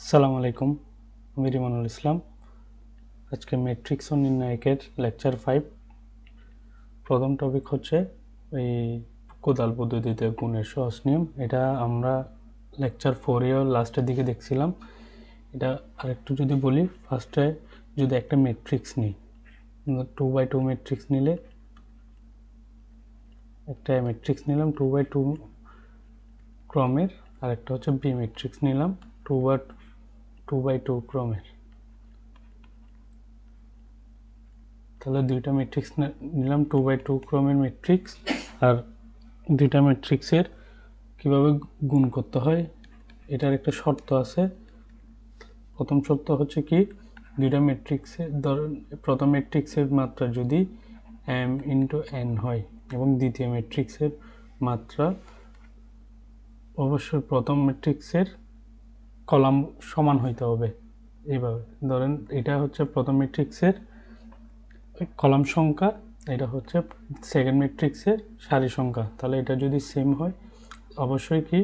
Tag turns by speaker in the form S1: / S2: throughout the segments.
S1: আসসালামু আলাইকুম, আমি রিমানুল ইসলাম। আজকে ম্যাট্রিক্স ও নির্ণায়কের লেকচার 5। প্রথম টপিক হচ্ছে এই কোদাল পদ্ধতিতে গুণের সহজ নিয়ম। এটা আমরা লেকচার 4-এও লাস্টের দিকে দেখছিলাম। এটা আরেকটু যদি বলি, ফার্স্টে যদি একটা ম্যাট্রিক্স নিই, 2x2 ম্যাট্রিক্স নিলে, একটা ম্যাট্রিক্স নিলাম 2x2 ক্রমের, আর একটা হচ্ছে বি ম্যাট্রিক্স নিলাম 2x2 ক্রমের। তাহলে দুইটা ম্যাট্রিক্স নিলাম 2x2 ক্রমের ম্যাট্রিক্স। আর দুইটা ম্যাট্রিক্সের কিভাবে গুণ করতে হয় এটার একটা শর্ত আছে। প্রথম শর্ত হচ্ছে কি, দুইটা ম্যাট্রিক্সের ধরেন প্রথম ম্যাট্রিক্সের মাত্রা যদি m ইন্টু n হয় এবং দ্বিতীয় ম্যাট্রিক্সের মাত্রা অবশ্যই প্রথম ম্যাট্রিক্সের কলাম সমান হইতে হবে। এইভাবে ধরেন এটা হচ্ছে প্রথম ম্যাট্রিক্সের কলাম সংখ্যা, এটা হচ্ছে সেকেন্ড ম্যাট্রিক্সের সারি সংখ্যা। তাহলে এটা যদি সেম হয় অবশ্যই কি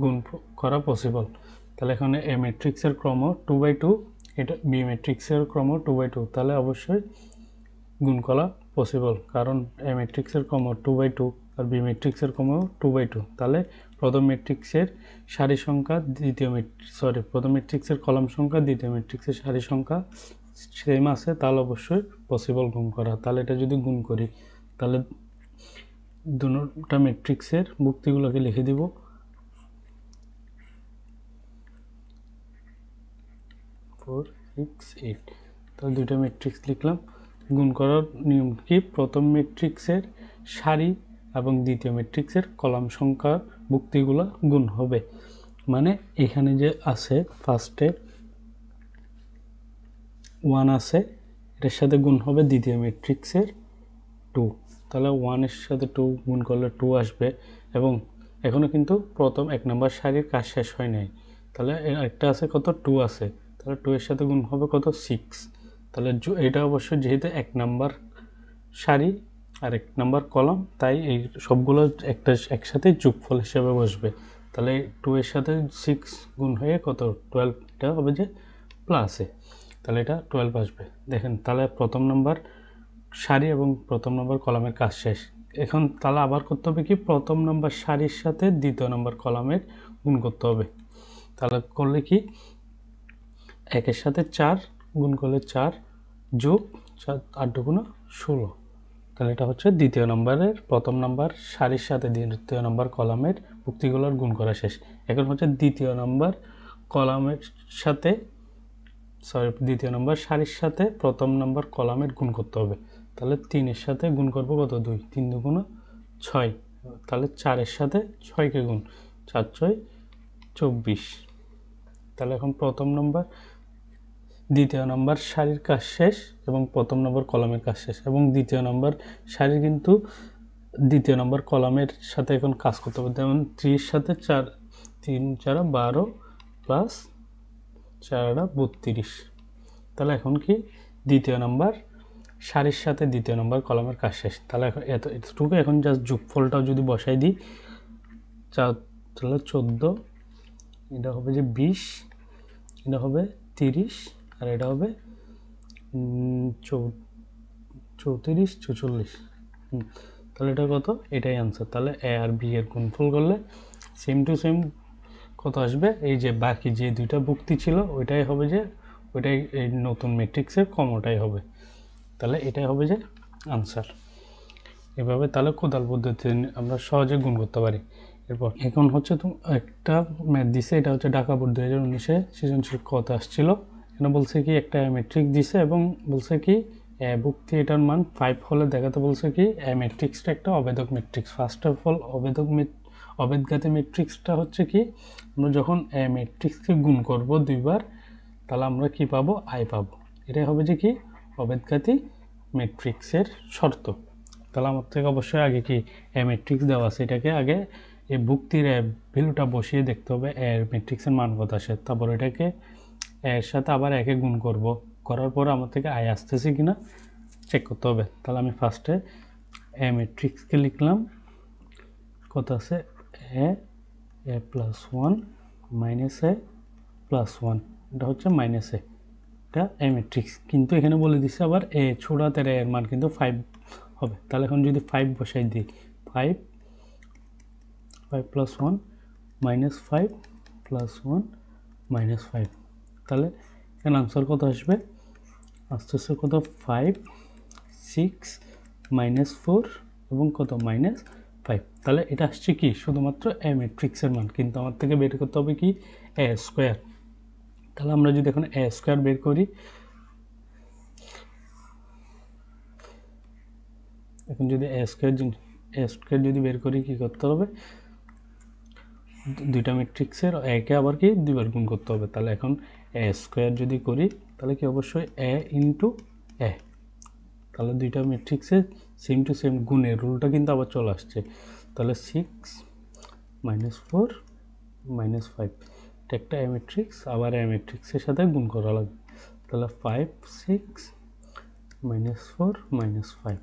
S1: গুণ করা পসিবল। তাহলে এখানে এ ম্যাট্রিক্সের ক্রম 2x2, এটা বি ম্যাট্রিক্সের ক্রম 2x2, তাহলে অবশ্যই গুণ করা পসিবল, কারণ এ ম্যাট্রিক্সের ক্রম 2x2 আর বি ম্যাট্রিক্সের ক্রম 2x2। তাহলে প্রথম ম্যাট্রিক্সের সারি সংখ্যা প্রথম ম্যাট্রিক্সের কলাম সংখ্যা দ্বিতীয় ম্যাট্রিক্সের সারি সংখ্যা সেম আছে, তাহলে অবশ্যই পসিবল গুণ করা। তাহলে এটা যদি গুণ করি, তাহলে দুটো ম্যাট্রিক্সের মুক্তিগুলোকে লিখে দিব। 4, 6, 8। তাহলে দুইটা ম্যাট্রিক্স লিখলাম। গুণ করার নিয়ম কি, প্রথম ম্যাট্রিক্সের সারি এবং দ্বিতীয় ম্যাট্রিক্সের কলাম সংখ্যার মুক্তিগুলো গুণ হবে। মানে এখানে যে আছে ফার্স্টে 1 আছে, এটার সাথে গুণ হবে দ্বিতীয় ম্যাট্রিক্সের 2। তাহলে 1-এর সাথে 2 গুণ করলে 2 আসবে। এবং এখনও কিন্তু প্রথম 1 নম্বর সারির কাজ শেষ হয় নাই। তাহলে একটা আছে কত, 2 আছে। তাহলে 2-এর সাথে গুণ হবে কত, 6। তাহলে এটা অবশ্যই যেহেতু 1 নম্বর সারি আর 1 নম্বর কলাম, তাই এই সবগুলো একসাথে যোগফল হিসেবে বসবে। তাহলে 2-এর সাথে 6 গুণ হয়ে কত, 12। এটা হবে যে প্লাসে, তাহলে এটা 12 আসবে। দেখেন, তাহলে প্রথম নম্বর সারি এবং প্রথম নম্বর কলামের কাজ শেষ। এখন তাহলে আবার করতে হবে কি, প্রথম নম্বর সারির সাথে দ্বিতীয় নম্বর কলামের গুণ করতে হবে। তাহলে করলে কি, 1-এর সাথে 4 গুণ করলে 4 যোগ 8 দুগুণে 16। তাহলে এটা হচ্ছে দ্বিতীয় নম্বরের প্রথম নম্বর সারির সাথে দ্বিতীয় নম্বর কলামের মুক্তিগুলোর গুণ করা শেষ। এখন হচ্ছে দ্বিতীয় নম্বর কলামের সাথে দ্বিতীয় নম্বর সারির সাথে প্রথম নম্বর কলামের গুণ করতে হবে। তাহলে 3-এর সাথে গুণ করবো কত, 2, 3 দুগুণে 6। তাহলে 4-এর সাথে 6কে গুণ, 4 6 24। তাহলে এখন প্রথম নম্বর দ্বিতীয় নম্বর সারির কাজ শেষ এবং প্রথম নম্বর কলামের কাজ শেষ। এবং দ্বিতীয় নম্বর সারির কিন্তু দ্বিতীয় নম্বর কলামের সাথে এখন কাজ করতে হবে। যেমন 3-এর সাথে 4, 3 4 12 প্লাস 4 32। তাহলে এখন কি, দ্বিতীয় নম্বর সারির সাথে দ্বিতীয় নম্বর কলামের কাজ শেষ। তাহলে এখন এতটুকু, এখন জাস্ট যোগফলটাও যদি বসাই দিই, তাহলে 14, এটা হবে যে 20, এটা হবে 30, আর এটা হবে 34 44। তাহলে এটা কত, এটাই আনসার। তাহলে এ আর বি এর গুণফল করলে সেম টু সেম কত আসবে, এই যে বাকি যে দুইটা মুক্তি ছিল ওইটাই হবে, যে ওইটাই এই নতুন ম্যাট্রিক্সের কমটাই হবে। তাহলে এটাই হবে যে আনসার। এভাবে তাহলে কোদাল পদ্ধতি আমরা সহজে গুণ করতে পারি। এরপর এখন হচ্ছে একটা ম্যাথ দিছে, এটা হচ্ছে ঢাকা বোর্ড 2019-এ সৃজনশীল কত আসছিল। এখানে বলছে কি, একটা ম্যাট্রিক্স দিছে এবং বলছে কি ভুক্তি এটার মান 5 হলে দেখাতে বলছে কি ম্যাট্রিক্সটা একটা অবেদক ম্যাট্রিক্স। ফার্স্ট অফ অল অবেদঘাতী ম্যাট্রিক্সটা হচ্ছে কি, আমরা যখন ম্যাট্রিক্সকে গুণ করব দুইবার, তাহলে আমরা কি পাবো, আই পাবো। এটাই হবে যে কি অবেদঘাতী ম্যাট্রিক্সের শর্ত। তাহলে আমার থেকে অবশ্যই আগে কি ম্যাট্রিক্স দেওয়া আছে, এটাকে আগে এই ভুক্তির ভ্যালুটা বসিয়ে দেখতে হবে এর ম্যাট্রিক্সের মান কত আসে। তারপর এটাকে এর সাথে আবার একে গুণ করব, করার পর আমার থেকে আয় আসতেছে কিনা চেক করতে হবে। তাহলে আমি ফার্স্টে ম্যাট্রিক্সকে লিখলাম, কত আছে, এ প্লাস 1 মাইনাস +1, এটা হচ্ছে -a, এটা এ ম্যাট্রিক্স। কিন্তু এখানে বলে দিচ্ছে আবার এ ছোট হাতের এর মান কিন্তু 5 হবে। তাহলে এখন যদি 5 বসাই দিই, 5 + 1 -5 + 1 -5, তাহলে এখানে আনসার কত আসবে? আসতেছে কত? 5 6 -4 এবং কত? -5। তাহলে এটা আসছে কি? শুধুমাত্র এ ম্যাট্রিক্সের মান, কিন্তু আমার থেকে বের করতে হবে কি? এ স্কোয়ার। তাহলে আমরা যদি এখন এ স্কোয়ার বের করি, এখন যদি এ স্কোয়ার যদি বের করি, কি করতে হবে? দুইটা ম্যাট্রিক্সের একে আবার কি দুইবার গুণ করতে হবে। তাহলে এখন এ স্কোয়ার যদি করি, তাহলে কি অবশ্যই এ ইন্টু এ, তাহলে দুইটা ম্যাট্রিক্সের সেম টু সেম গুণের রুলটা কিন্তু আবার চলে আসছে। তাহলে 6 -4 -5, এটা একটা এ ম্যাট্রিক্স, আবার এ ম্যাট্রিক্সের সাথে গুণ করা লাগবে। তাহলে 5 6 -4 -5,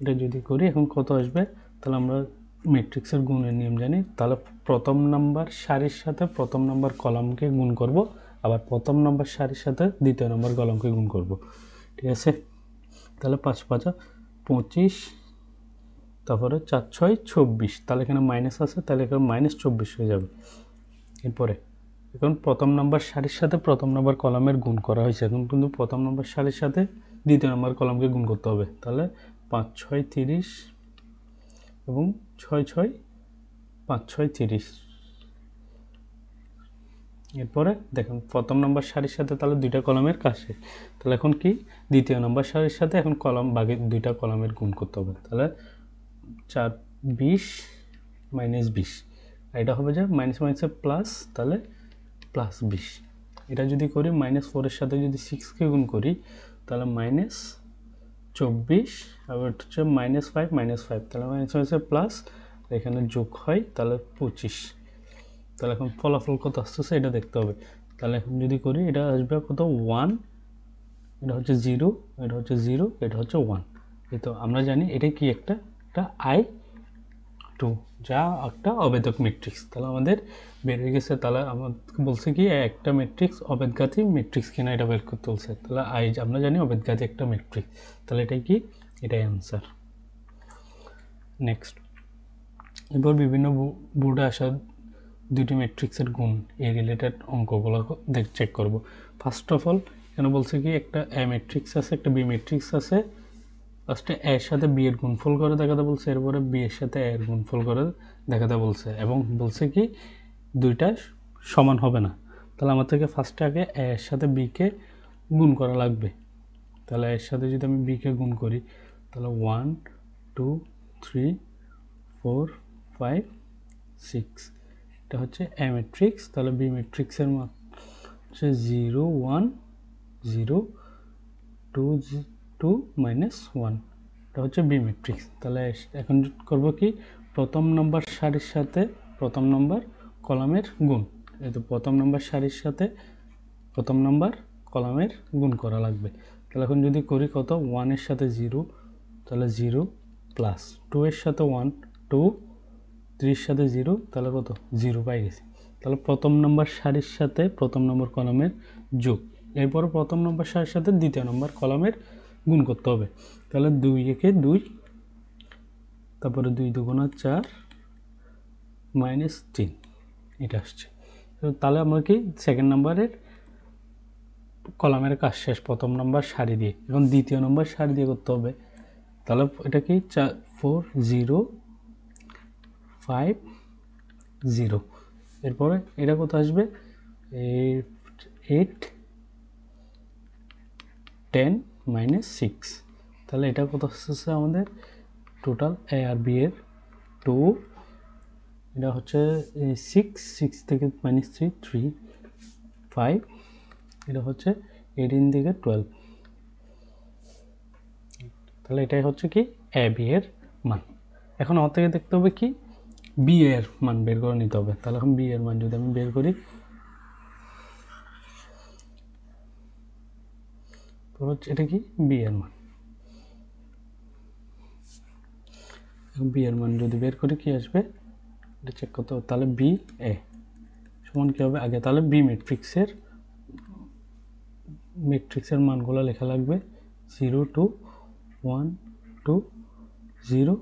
S1: এটা যদি করি এখন কত আসবে? তাহলে আমরা ম্যাট্রিক্সের গুণের নিয়ম জানি। তাহলে প্রথম নাম্বার সারির সাথে প্রথম নাম্বার কলামকে গুণ করব, আবার প্রথম নাম্বার সারির সাথে দ্বিতীয় নাম্বার কলামকে গুণ করব। ঠিক আছে? তাহলে 5 5 25, তারপরে 4 6 24, তাহলে এখানে মাইনাস আছে, তাহলে এখানে -24 হয়ে যাবে। এরপরে এখন প্রথম নাম্বার সারির সাথে প্রথম নাম্বার কলামের গুণ করা হয়েছে, এখন কিন্তু প্রথম নাম্বার সারির সাথে দ্বিতীয় নাম্বার কলামকে গুণ করতে হবে। তাহলে 5 6 30 এবং 6 6 5 6 30। এরপরে দেখুন প্রথম নাম্বার সারির সাথে তাহলে দুইটা কলামের কাছে, তাহলে এখন কি? দ্বিতীয় নাম্বার সারির সাথে এখন কলাম বাকি দুইটা কলামের গুণ করতে হবে। তাহলে 4 20 -20, এটা হবে যে মাইনাস মাইনাসে প্লাস, তাহলে +20। এটা যদি করি -4 এর সাথে যদি 6কে গুণ করি, তাহলে -24, আবার হচ্ছে -5 -5, তাহলে মাইনাসে প্লাস, এখানে যোগ হয়, তাহলে 25। তাহলে এখন ফলাফল কত আসতেছে এটা দেখতে হবে। তাহলে এখন যদি করি, এটা আসবে কত? 1, এটা হচ্ছে 0, এটা হচ্ছে 0, এটা হচ্ছে 1। এই তো আমরা জানি এটা কি? একটা I2, যা একটা অবেদক ম্যাট্রিক্স। তাহলে আমাদের বের হয়ে গেছে। তাহলে আমাদের বলছে কি একটা ম্যাট্রিক্স অবেদঘাতী ম্যাট্রিক্স কিনা এটা বের করতে বলছে। তাহলে আমরা জানি অবেদঘাতী একটা ম্যাট্রিক্স, তাহলে এটাই কি? এটাই অ্যান্সার। নেক্সট, এরপর বিভিন্ন বোর্ডে আসা দুটি ম্যাট্রিক্সের গুণ, এই রিলেটেড অঙ্কগুলো চেক করব। ফার্স্ট অফ অল এখানে বলছে কি একটা এ ম্যাট্রিক্স আছে, একটা বি ম্যাট্রিক্স আছে। ফার্স্টে এর সাথে বি এর গুণফল করে দেখাতে বলছে, এরপরে বি এর সাথে এর গুণফল করে দেখাতে বলছে, এবং বলছে কি দুইটা সমান হবে না। তাহলে আমার থেকে ফার্স্টে আগে এর সাথে বিকে গুণ করা লাগবে। তাহলে এর সাথে যদি আমি বিকে গুণ করি, তাহলে 1 2 3 4 5 6, এটা হচ্ছে এ ম্যাট্রিক্স। তাহলে বি ম্যাট্রিক্সের মান হচ্ছে 0 1 0 2 2 -1, এটা হচ্ছে বি ম্যাট্রিক্স। তাহলে এখন করব কি? প্রথম নম্বর সারির সাথে প্রথম নম্বর কলামের গুণ, এই তো প্রথম নম্বর সারির সাথে প্রথম নম্বর কলামের গুণ করা লাগবে। তাহলে এখন যদি করি কত? 1 এর সাথে 0, তাহলে 0 প্লাস 2 এর সাথে 1 2, 3 এর সাথে 0, তাহলে কত? 0 পাই গেছি। তাহলে প্রথম নম্বর সারির সাথে প্রথম নম্বর কলামের যোগ, এরপর প্রথম নম্বর সারির সাথে দ্বিতীয় নম্বর কলামের গুণ করতে হবে। তাহলে 2 একে 2, তারপরে 2 দুগুণা 4 -3, এটা আসছে। তাহলে আমরা কি সেকেন্ড নাম্বারের কলামের কাজ শেষ প্রথম নম্বর সারি দিয়ে। এখন দ্বিতীয় নম্বর সারি দিয়ে করতে হবে। তাহলে এটা কি 4 0 5 0, এরপরে এটা কত আসবে? 8 10 -6, তাহলে এটা কত আসছে আমাদের? টোটাল এ আর বি এর 2, এটা হচ্ছে 6 6 থেকে -3 3 5, এটা হচ্ছে 18 থেকে 12। তাহলে এটাই হচ্ছে কি এ বি এর মান। এখন আমার থেকে দেখতে হবে কি বি এর মান বের করে নিতে হবে। তাহলে এখন বি এর মান যদি আমি বের করি, তো হচ্ছে এটা কি বি এর মান। বি এর মান যদি বের করি কি আসবে এটা চেক করতে হবে। তাহলে বি এ সমান কী হবে আগে তাহলে বি ম্যাট্রিক্সের মানগুলো লেখা লাগবে 0 2 1 2 0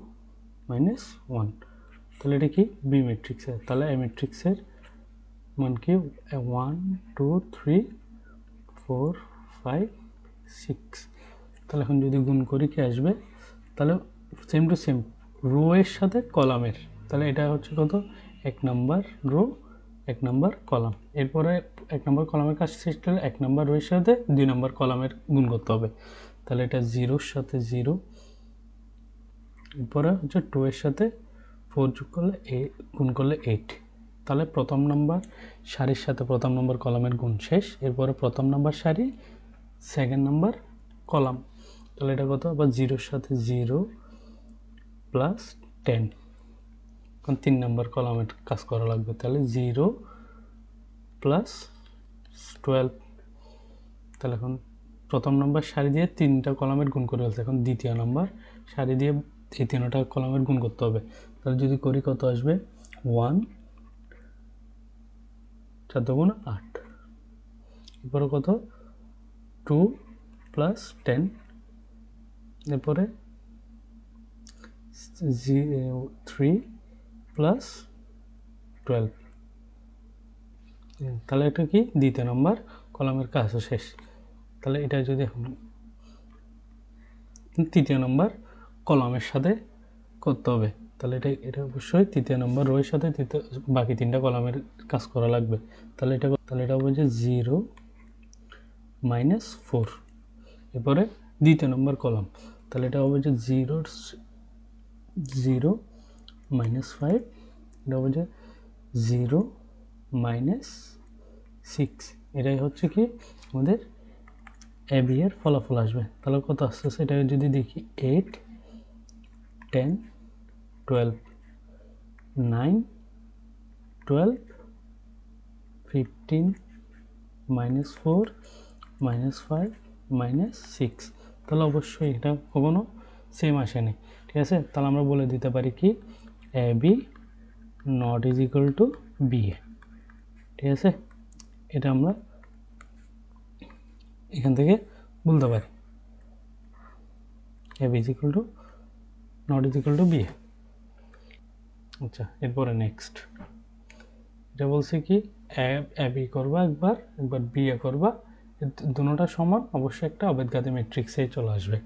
S1: -1। তাহলে এটা কি বি ম্যাট্রিক্সের, তাহলে এ ম্যাট্রিক্সের মান কি 1 2 3 4 5 6। তাহলে এখন যদি গুণ করি কি আসবে, তাহলে সেম টু সেম রো এর সাথে কলামের, তাহলে এটা হচ্ছে কত 1 নাম্বার রো 1 নাম্বার কলাম। এরপরে 1 নাম্বার কলামের কাজ শেষ হলে 1 নাম্বার রো এর সাথে 2 নাম্বার কলামের গুণ করতে হবে। তাহলে এটা 0 এর সাথে 0, এরপরে হচ্ছে 2 এর সাথে 4 যোগ করলে গুণ করলে 8। তাহলে প্রথম নাম্বার সারির সাথে প্রথম নম্বর কলামের গুণ শেষ। এরপরে প্রথম নাম্বার সারি সেকেন্ড নাম্বার কলাম, তাহলে এটা কত আবার 0 এর সাথে 0 প্লাস 10। এখন 3 নাম্বার কলামের কাজ করা লাগবে, তাহলে 0 প্লাস 12। তাহলে এখন প্রথম নম্বর সারি দিয়ে 3টা কলামের গুণ করে ফেলছে, এখন দ্বিতীয় নম্বর সারি দিয়ে এই 3টা কলামের গুণ করতে হবে। তাহলে যদি করি কত আসবে 1 4 2 8, এরপরে কত 2 প্লাস 10, এরপরে 3 প্লাস 12। তাহলে এটা কি দ্বিতীয় নম্বর কলামের কাজও শেষ। তাহলে এটা যদি এখন তৃতীয় নম্বর কলামের সাথে করতে হবে, তাহলে এটা অবশ্যই তৃতীয় নম্বর রো এর সাথে বাকি 3টা কলামের কাজ করা লাগবে। তাহলে এটা হবে যে 0 -4, এরপরে দ্বিতীয় নম্বর কলাম, তাহলে এটা হবে যে 0 0 -5, এটা হবে যে 0 -6। এটাই হচ্ছে কি আমাদের এ বি এর ফলাফল আসবে। তাহলে কত আসতেছে এটা যদি দেখি 8 10 12 9 12 15 -4 -5 -6। তাহলে অবশ্যই এটা কখনো সেম আসেনি, ঠিক আছে। তাহলে আমরা বলে দিতে পারি কি A B not is equal to B A, ঠিক আছে। এটা আমরা এখান থেকে বলতে পারি A B is equal to not is equal to B A. আচ্ছা, এরপরে নেক্সট এটা বলছে কি এ বি করবা একবার বি এ করবা, দুটোটা সমান, অবশ্যই একটা অবেদঘাতী ম্যাট্রিক্সে চলে আসবে।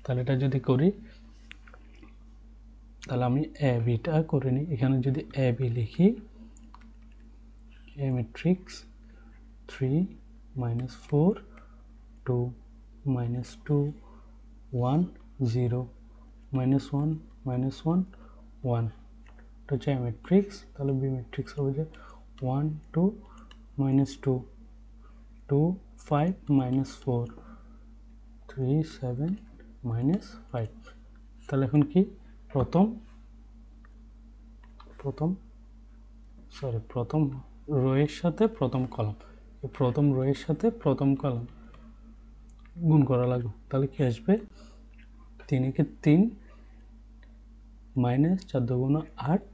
S1: তাহলে এটা যদি করি, তাহলে আমি এ বিটা করে নিই। এখানে যদি এ বি লিখি, এ ম্যাট্রিক্স 3 -4 2 -2 1 0 -1 -1 1, এটা হচ্ছে এ ম্যাট্রিক্স। তাহলে বি ম্যাট্রিক্স হবে যে 1 2 -2 2 5 -4 3 7 -5। তাহলে এখন কি প্রথম রো এর সাথে প্রথম কলাম, প্রথম রো এর সাথে প্রথম কলাম গুণ করা লাগবে। তাহলে কি আসবে 3 × 3 -4 2 8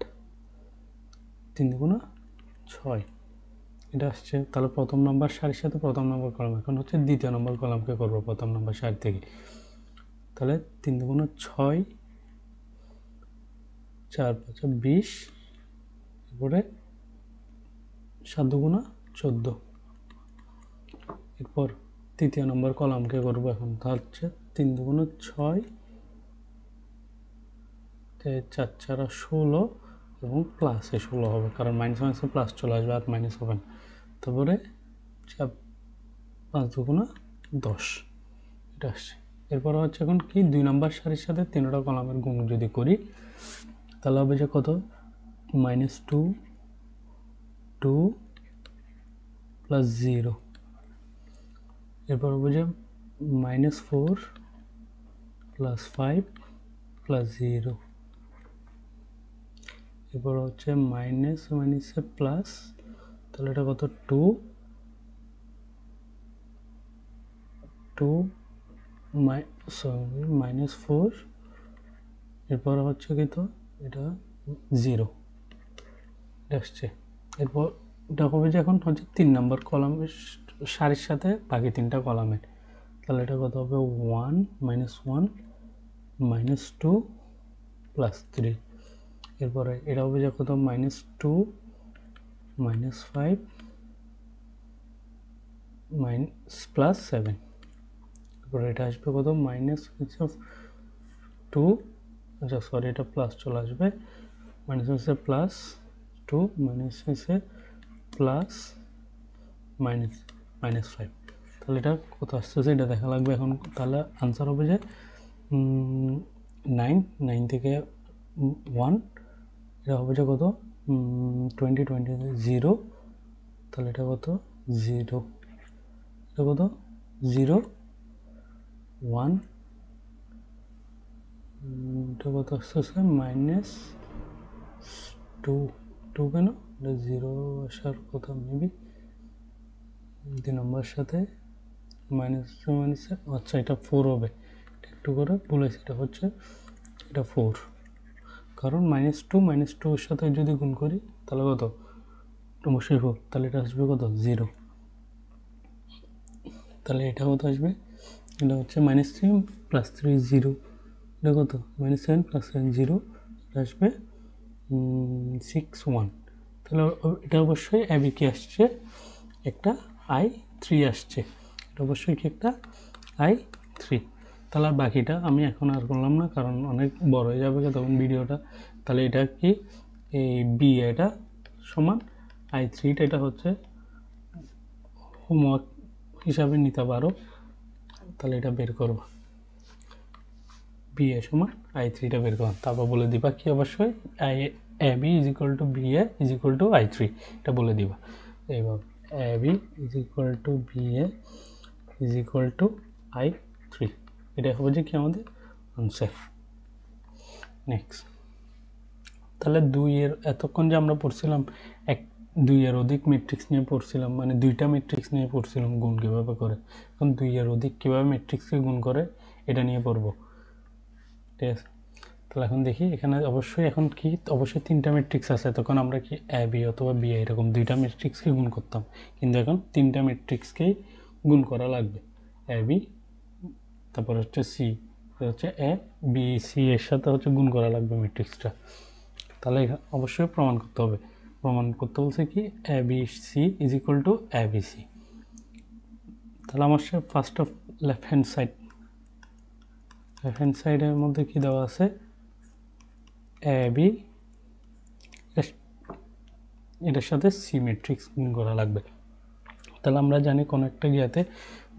S1: 3 2 6, এটা আসছে। তাহলে প্রথম নম্বর সারির সাথে প্রথম নম্বর কলাম, এখন হচ্ছে দ্বিতীয় নম্বর কলামকে করবো প্রথম নম্বর সারি থেকে। তাহলে 3 2 6 4 5 20, এরপরে 7 2 14, এরপর তৃতীয় নম্বর কলামকে করবো এখন। তা হচ্ছে 3 2 6 4 4 16 এবং প্লাসে 16 হবে, কারণ মাইনাস মাইনাসে প্লাস চলে আসবে আর মাইনাস হবে না। তারপরে 5 2 10, এটা আসছে। এরপর হচ্ছে এখন কি 2 নম্বর সারির সাথে 3টা কলামের গুণ যদি করি, তাহলে হবে যে কত -2 2 প্লাস 0, এরপর হবে যে -4 প্লাস 5 প্লাস 0, এরপর হচ্ছে মাইনাস মাইনাসে প্লাস, তাহলে এটা কত 2 2 -4, এরপর হচ্ছে কি তো এটা 0 আসছে। এরপর এটা হবে যে এখন হচ্ছে 3 নম্বর কলামের সারির সাথে বাকি 3টা কলামের, তাহলে এটা কত হবে 1 -1 -2 +3। এরপরে এটা হবে যে কত -2 -5 +7। এরপরে এটা আসবে কত -2, আচ্ছা সরি এটা প্লাস চলে আসবে, মাইনাস হচ্ছে +2 মাইনাস হচ্ছে প্লাস -5। তাহলে এটা কত আসতেছে এটা দেখা লাগবে এখন। তাহলে আনসার হবে যে 9 থেকে 1, এটা হবে যে কত 20 0, তাহলে এটা কত 0, এটা কত 0 1, এটা কত আসতেছে -2 কেন এটা 0 আসার কথা মেবি 2 নম্বর সাথে মাইনাস, আচ্ছা এটা 4 হবে, একটু করে বলেছি, এটা হচ্ছে এটা 4, কারণ -2 এর সাথে যদি গুণ করি তাহলে কত অবশ্যই 4, তাহলে এটা আসবে কত 0, তাহলে এটা কত আসবে, এটা হচ্ছে -3 + 3 0, এটা কত -7 + 7 0, এটা আসবে 6 1। তাহলে এটা অবশ্যই এবি কি আসছে একটা I3 আসছে, এটা অবশ্যই কি একটা I3। তাহলে আর বাকিটা আমি এখন আর করলাম না, কারণ অনেক বড় হয়ে যাবে তখন ভিডিওটা। তাহলে এটা কি এই বি, এটা সমান I3, এটা হচ্ছে হোমওয়ার্ক হিসাবে নিতে পারো। তাহলে এটা বের করবো, বি এ সমান I3টা বের করো, তারপর বলে দিবা কি অবশ্যই AB = BA = I3, এটা বলে দিবা এইভাবে AB = BA = I3, এটা হবে যে কি আমাদের আনসার। নেক্সট, তাহলে 2 এর এতক্ষণ যে আমরা পড়ছিলাম 2 এর অধিক ম্যাট্রিক্স নিয়ে পড়ছিলাম, মানে 2টা ম্যাট্রিক্স নিয়ে পড়ছিলাম গুণ কীভাবে করে। এখন 2 এর অধিক কীভাবে ম্যাট্রিক্সকে গুণ করে এটা নিয়ে পড়বো, ঠিক আছে। তাহলে এখন দেখি এখানে অবশ্যই এখন কি অবশ্যই 3টা ম্যাট্রিক্স আছে, তখন আমরা কি এ বি অথবা বি এরকম 2টা ম্যাট্রিক্সকে গুণ করতাম, কিন্তু এখন 3টা ম্যাট্রিক্সকেই গুণ করা লাগবে। এ বি, তারপর হচ্ছে সি, হচ্ছে এ বি সি এর সাথে হচ্ছে গুণ করা লাগবে ম্যাট্রিক্সটা। তাহলে অবশ্যই প্রমাণ করতে হবে, প্রমাণ করতে বলছে কি A B C = A B C. তাহলে আমার ফার্স্ট অফ লেফট হ্যান্ড সাইডের মধ্যে কি দেওয়া আছে এ বি, এটার সাথে সি ম্যাট্রিক্স গুণ করা লাগবে। তাহলে আমরা জানি কোনো একটা ইয়াতে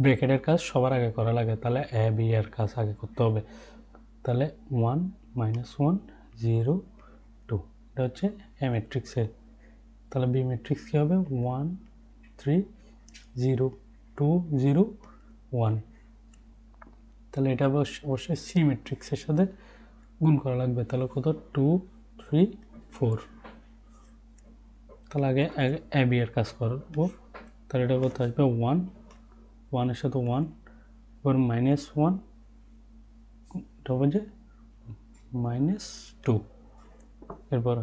S1: ব্র্যাকেটের কাজ সবার আগে করা লাগে, তাহলে এ বি এর কাজ আগে করতে হবে। তাহলে 1 -1 0 2, এটা হচ্ছে এ ম্যাট্রিক্সের। তাহলে বি ম্যাট্রিক্স কী হবে 1 3 0 2 0 1, তাহলে এটা অবশ্যই সি ম্যাট্রিক্সের সাথে গুণ করা লাগবে। তাহলে কত 2 3 4, তাহলে আগে এ বি এর কাজ করবো। তাহলে এটা কত আসবে 1 1 এর সাথে 1, এবার -1, এটা হবে যে -2। এরপর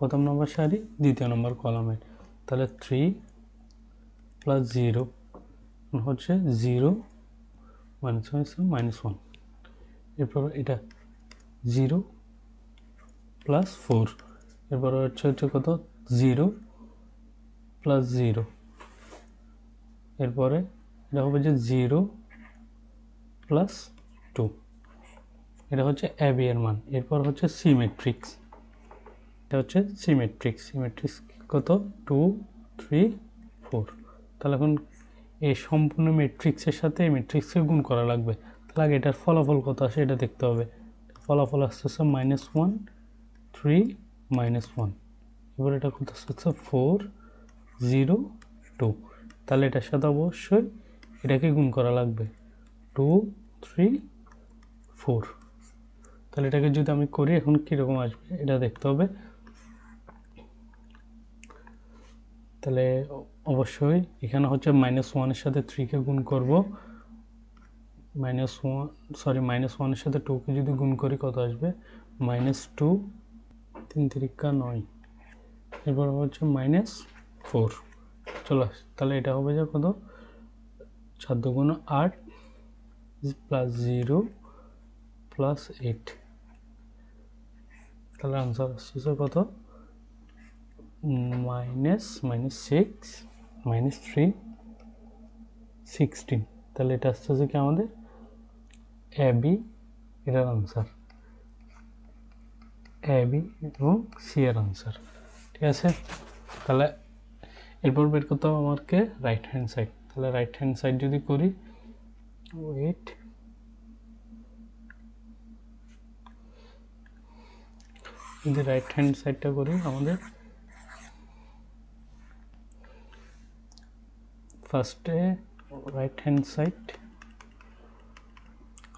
S1: প্রথম নম্বর সারি দ্বিতীয় নম্বর কলামের, তাহলে 3 + 0 হচ্ছে 0 -1, এরপর এটা 0 + 4, এরপর হচ্ছে কত 0 + 0, এরপরে এটা হবে যে 0 + 2, এটা হচ্ছে এ বি এর মান। এরপর হচ্ছে সি ম্যাট্রিক্স, এটা হচ্ছে সি ম্যাট্রিক্স কত 2 3 4। তাহলে এখন এই সম্পূর্ণ ম্যাট্রিক্সের সাথে এই ম্যাট্রিক্সকে গুণ করা লাগবে। তাহলে আগে এটার ফলাফল কত আসে এটা দেখতে হবে। ফলাফল আসতেছে -1 3 -1, এবার এটা কত আসছে 4 0 2, তাহলে এটার সাথে অবশ্যই এটাকে গুণ করা লাগবে 2 3 4। তাহলে এটাকে যদি আমি করি এখন কীরকম আসবে এটা দেখতে হবে। তাহলে অবশ্যই এখানে হচ্ছে -1 এর সাথে 3 কে গুণ করব, -1 এর সাথে 2 কে যদি গুণ করি কত আসবে -2 3 3 9, এরপর হচ্ছে -4 চলো তাহলে এটা হবে যে কত 4 দুগুণ 8 প্লাস 0 প্লাস 8 তাহলে আনসার আসছে কত -6 -3 16 তাহলে এটা আসছে কি আমাদের এ বি এটার আনসার এ বি এবং সি এর আনসার ঠিক আছে তাহলে এরপর বের করতে হবে আমাকে রাইট হ্যান্ড সাইড তাহলে রাইট হ্যান্ড সাইড যদি করি ওয়েট যদি রাইট হ্যান্ড সাইডটা করি আমাদের ফার্স্টে রাইট হ্যান্ড সাইড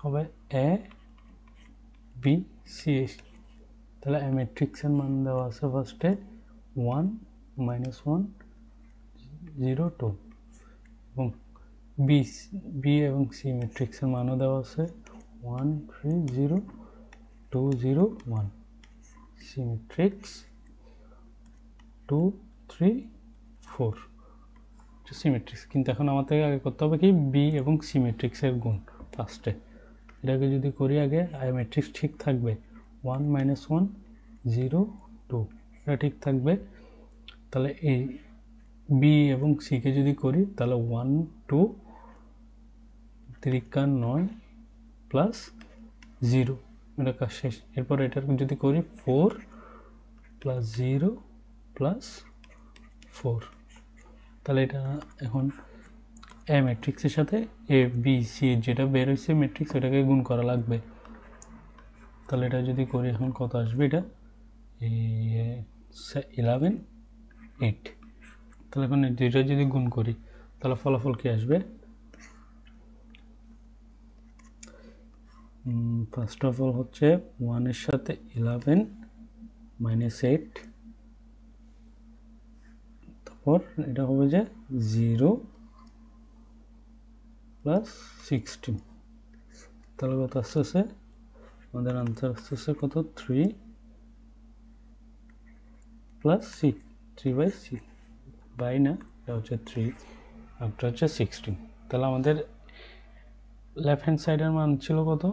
S1: হবে এ বি সি তাহলে এ ম্যাট্রিক্সের মান দেওয়া আছে ফার্স্টে 1 -1 0 2 এবং বি এবং সি ম্যাট্রিক্সের মানও দেওয়া আছে 1 3 0 2 0 1 সি ম্যাট্রিক্স 2 3 4 সি ম্যাট্রিক্স কিন্তু এখন আমাদের আগে করতে হবে কি বি এবং সি ম্যাট্রিক্সের গুণ ফার্স্টে এটাকে যদি করি আগে আই ম্যাট্রিক্স ঠিক থাকবে 1 -1 0 2 এটা ঠিক থাকবে তাহলে এই বি এবং সি কে যদি করি তাহলে 1 2 3 9 প্লাস 0 এটা কাজ শেষ এরপর এটার যদি করি 4 প্লাস 0 প্লাস 4 তাহলে এটা এখন এ ম্যাট্রিক্সের সাথে এ বি সি যেটা বের হয়েছে ম্যাট্রিক্স ওটাকে গুণ করা লাগবে তাহলে এটা যদি করি এখন কত আসবে এটা 11 8 তাহলে এখন দুইটা যদি গুণ করি তাহলে ফলাফল কি আসবে ফার্স্ট অফ অল হচ্ছে 1 এর সাথে 11 -8 তারপর এটা হবে যে 0 প্লাস 16 তাহলে কত আসছে আমাদের আনসার আসছে কত 3 প্লাস 6 3/6 বাই না এটা হচ্ছে 3 আর এটা হচ্ছে 16 তাহলে আমাদের লেফট হ্যান্ড সাইডের মান ছিল কত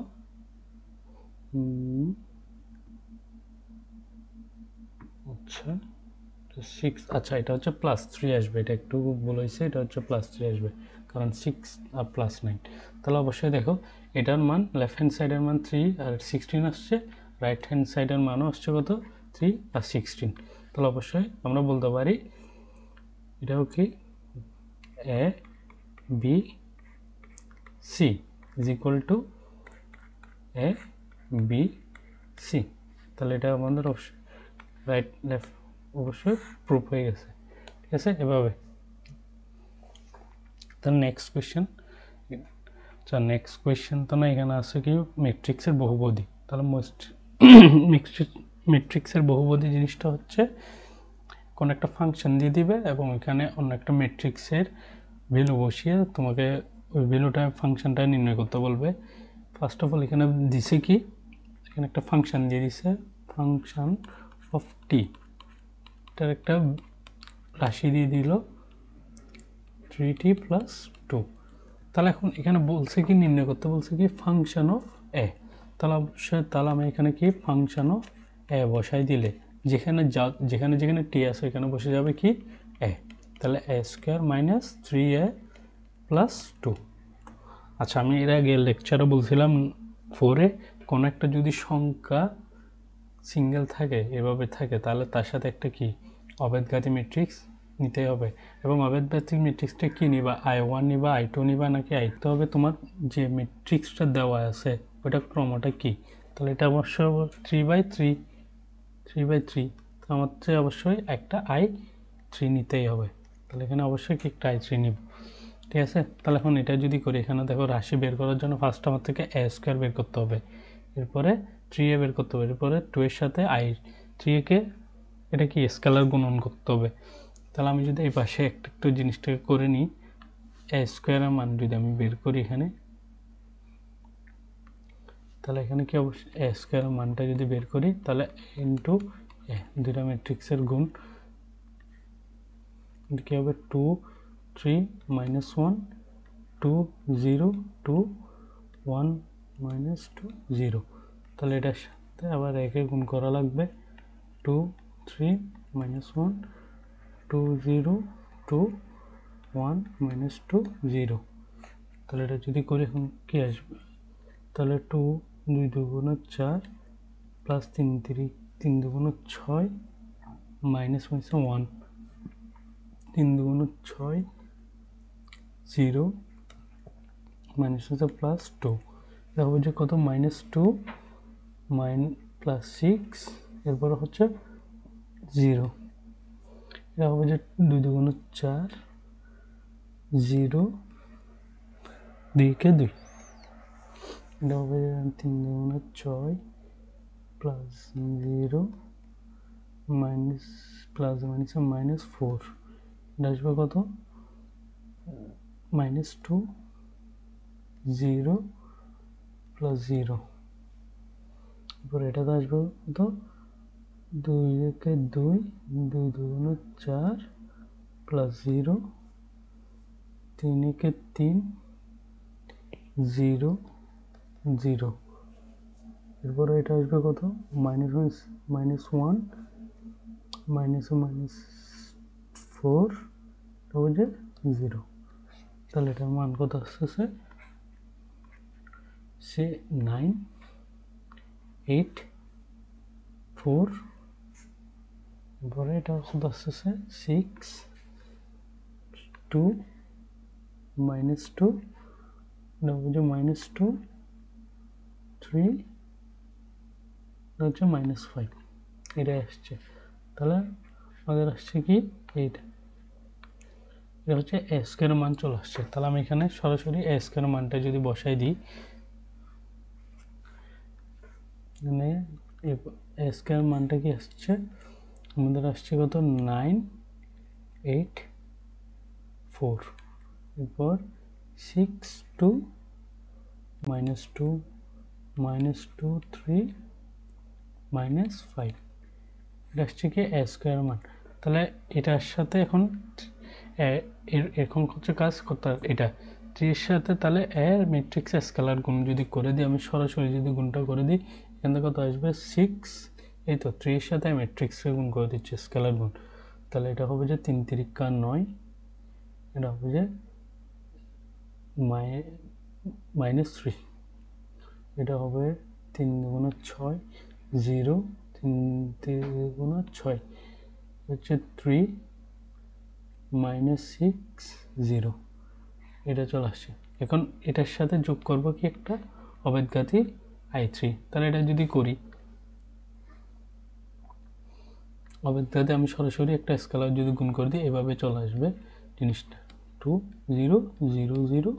S1: আচ্ছা 6 আচ্ছা এটা হচ্ছে +3 আসবে এটা একটু ভুল হয়েছে এটা হচ্ছে +3 আসবে কারণ 6 আর +9 তাহলে অবশ্যই দেখো এটার মান লেফট হ্যান্ড সাইডের মান 3 আর 16 আসছে রাইট হ্যান্ড সাইডের মানও আসছে কত 3 আর 16 তাহলে অবশ্যই আমরা বলতে পারি এটাও কি A B C is equal to A B C তাহলে এটা আমাদের অবশ্যই রাইট লেফট অবশ্যই প্রুফ হয়ে গেছে ঠিক আছে এভাবে তাহলে নেক্সট কোয়েশ্চেন আচ্ছা নেক্সট কোয়েশ্চেন তো না এখানে আছে কি ম্যাট্রিক্সের বহুপদী তাহলে মোস্ট ম্যাট্রিক্সের বহুপদী জিনিসটা হচ্ছে কোন একটা ফাংশন দিয়ে দিবে এবং এখানে অন্য একটা ম্যাট্রিক্সের ভ্যালু বসিয়ে তোমাকে ওই ভ্যালুটা ফাংশনটা নির্ণয় করতে বলবে ফার্স্ট অফ অল এখানে দিছে কি এখানে একটা ফাংশন দিয়ে দিছে ফাংশন অফ টি এটার একটা রাশি দিয়ে দিল 3t + 2 তাহলে এখন এখানে বলছে কি নির্ণয় করতে বলছে কি ফাংশন অফ এ তাহলে অবশ্যই তাহলে আমি এখানে কি ফাংশন অফ এ বসাই দিলে যেখানে যেখানে টি আছে এখানে বসে যাবে কি এ তাহলে a² - 3a + 2 আচ্ছা আমি এর আগে লেকচারে বলছিলাম 4-এ কোনো একটা যদি সংখ্যা সিঙ্গেল থাকে এভাবে থাকে তাহলে তার সাথে একটা কি অবেদঘাতী ম্যাট্রিক্স নিতে হবে এবং অবেদঘাতী ম্যাট্রিক্সটা কি নিবা I1 নিবা I2 নিবা নাকি I2 হবে তোমার যে ম্যাট্রিক্সটা দেওয়া আছে ওটা ক্রমটা কি তাহলে এটা অবশ্যই 3/3 আমাদের অবশ্যই একটা I3 নিতেই হবে তাহলে এখানে অবশ্যই কি একটা I3 নিব ঠিক আছে তাহলে এখন এটা যদি করি এখানে দেখো রাশি বের করার জন্য ফার্স্ট আমার থেকে a² বের করতে হবে এরপরে 3a বের করতে হবে এরপরে 2 এর সাথে I3 কে এটা কি স্কেলার গুণন করতে হবে তাহলে আমি যদি এই পাশে একটু জিনিসটাকে করে নিই a² এর মান যদি আমি বের করি এখানে তাহলে এখানে কি অবশ্যই a² এর মানটা যদি বের করি তাহলে ইনটু দুইটা ম্যাট্রিক্সের গুণ এটা কি হবে 2 3 -1 2 0 2 1 -2 0। তাহলে এটার সাথে আবার একে গুণ করা লাগবে 2 3 -1 2 0 2 1 -2 0। তাহলে এটা যদি করি এখন কি আসবে, তাহলে 2 2 দুগুণ 4 প্লাস 3 3 দুগুণ 6 মাইনাস 1 3 দুগুণ 6 0 মাইনাস প্লাস 2। এটা হবে যে কত -2 প্লাস 6 এরপর হচ্ছে 0। এটা হবে যে 2 দুগুণ 4 0 2 কে 2। এটা হবে 3 দুগুণ 6 প্লাস 0 মাইনাস প্লাস -4। এটা আসবে কত -2 0 প্লাস 0। এরপর এটা আসবে কত 2 কে 2 2 দুগুণ 4 প্লাস 0 3 কে 3 0 0। এরপর এটা আসবে কত -1 -4 হবে যে 0। তাহলে এটার মান কত আসতেছে সে 9 8 4। এরপরে এটা কত আসতেছে 6 2 -2 এটা হবে যে -2 3 হচ্ছে -5। এটাই আসছে। তাহলে আমাদের আসছে কি এইটা, এটা হচ্ছে a স্কয়ার মান চলে আসছে। তাহলে আমি এখানে সরাসরি a স্কয়ার মানটা যদি বসাই দিই, মানে a স্কয়ার মানটা কি আসছে আমাদের আসছে কত 9 8 4। এরপর 6 2 -2 -2 3 -5। এটা আসছে কি a স্কয়ার মান। তাহলে এটার সাথে এখন এখন হচ্ছে কাজ করতে এটা 3 এর সাথে তাহলে এর ম্যাট্রিক্স স্কেলার গুণ যদি করে দিই, আমি সরাসরি যদি গুণটা করে দিই এখানে কত আসবে 6। এই তো 3 এর সাথে ম্যাট্রিক্সে গুণ করে দিচ্ছি স্কেলার গুণ। তাহলে এটা হবে যে 3 3 9। এটা হবে যে -3। এটা হবে 3 দুগুণ 6 0 3 দুগুণ 6 হচ্ছে 3 -6 0। এটা চলে আসছে। এখন এটার সাথে যোগ করব কি একটা অবেদঘাতী i3। তাহলে এটা যদি করি অবেদঘাতী আমি সরাসরি একটা স্কেলার যদি গুণ করে দিই এভাবে চলে আসবে জিনিসটা 2 0 0 0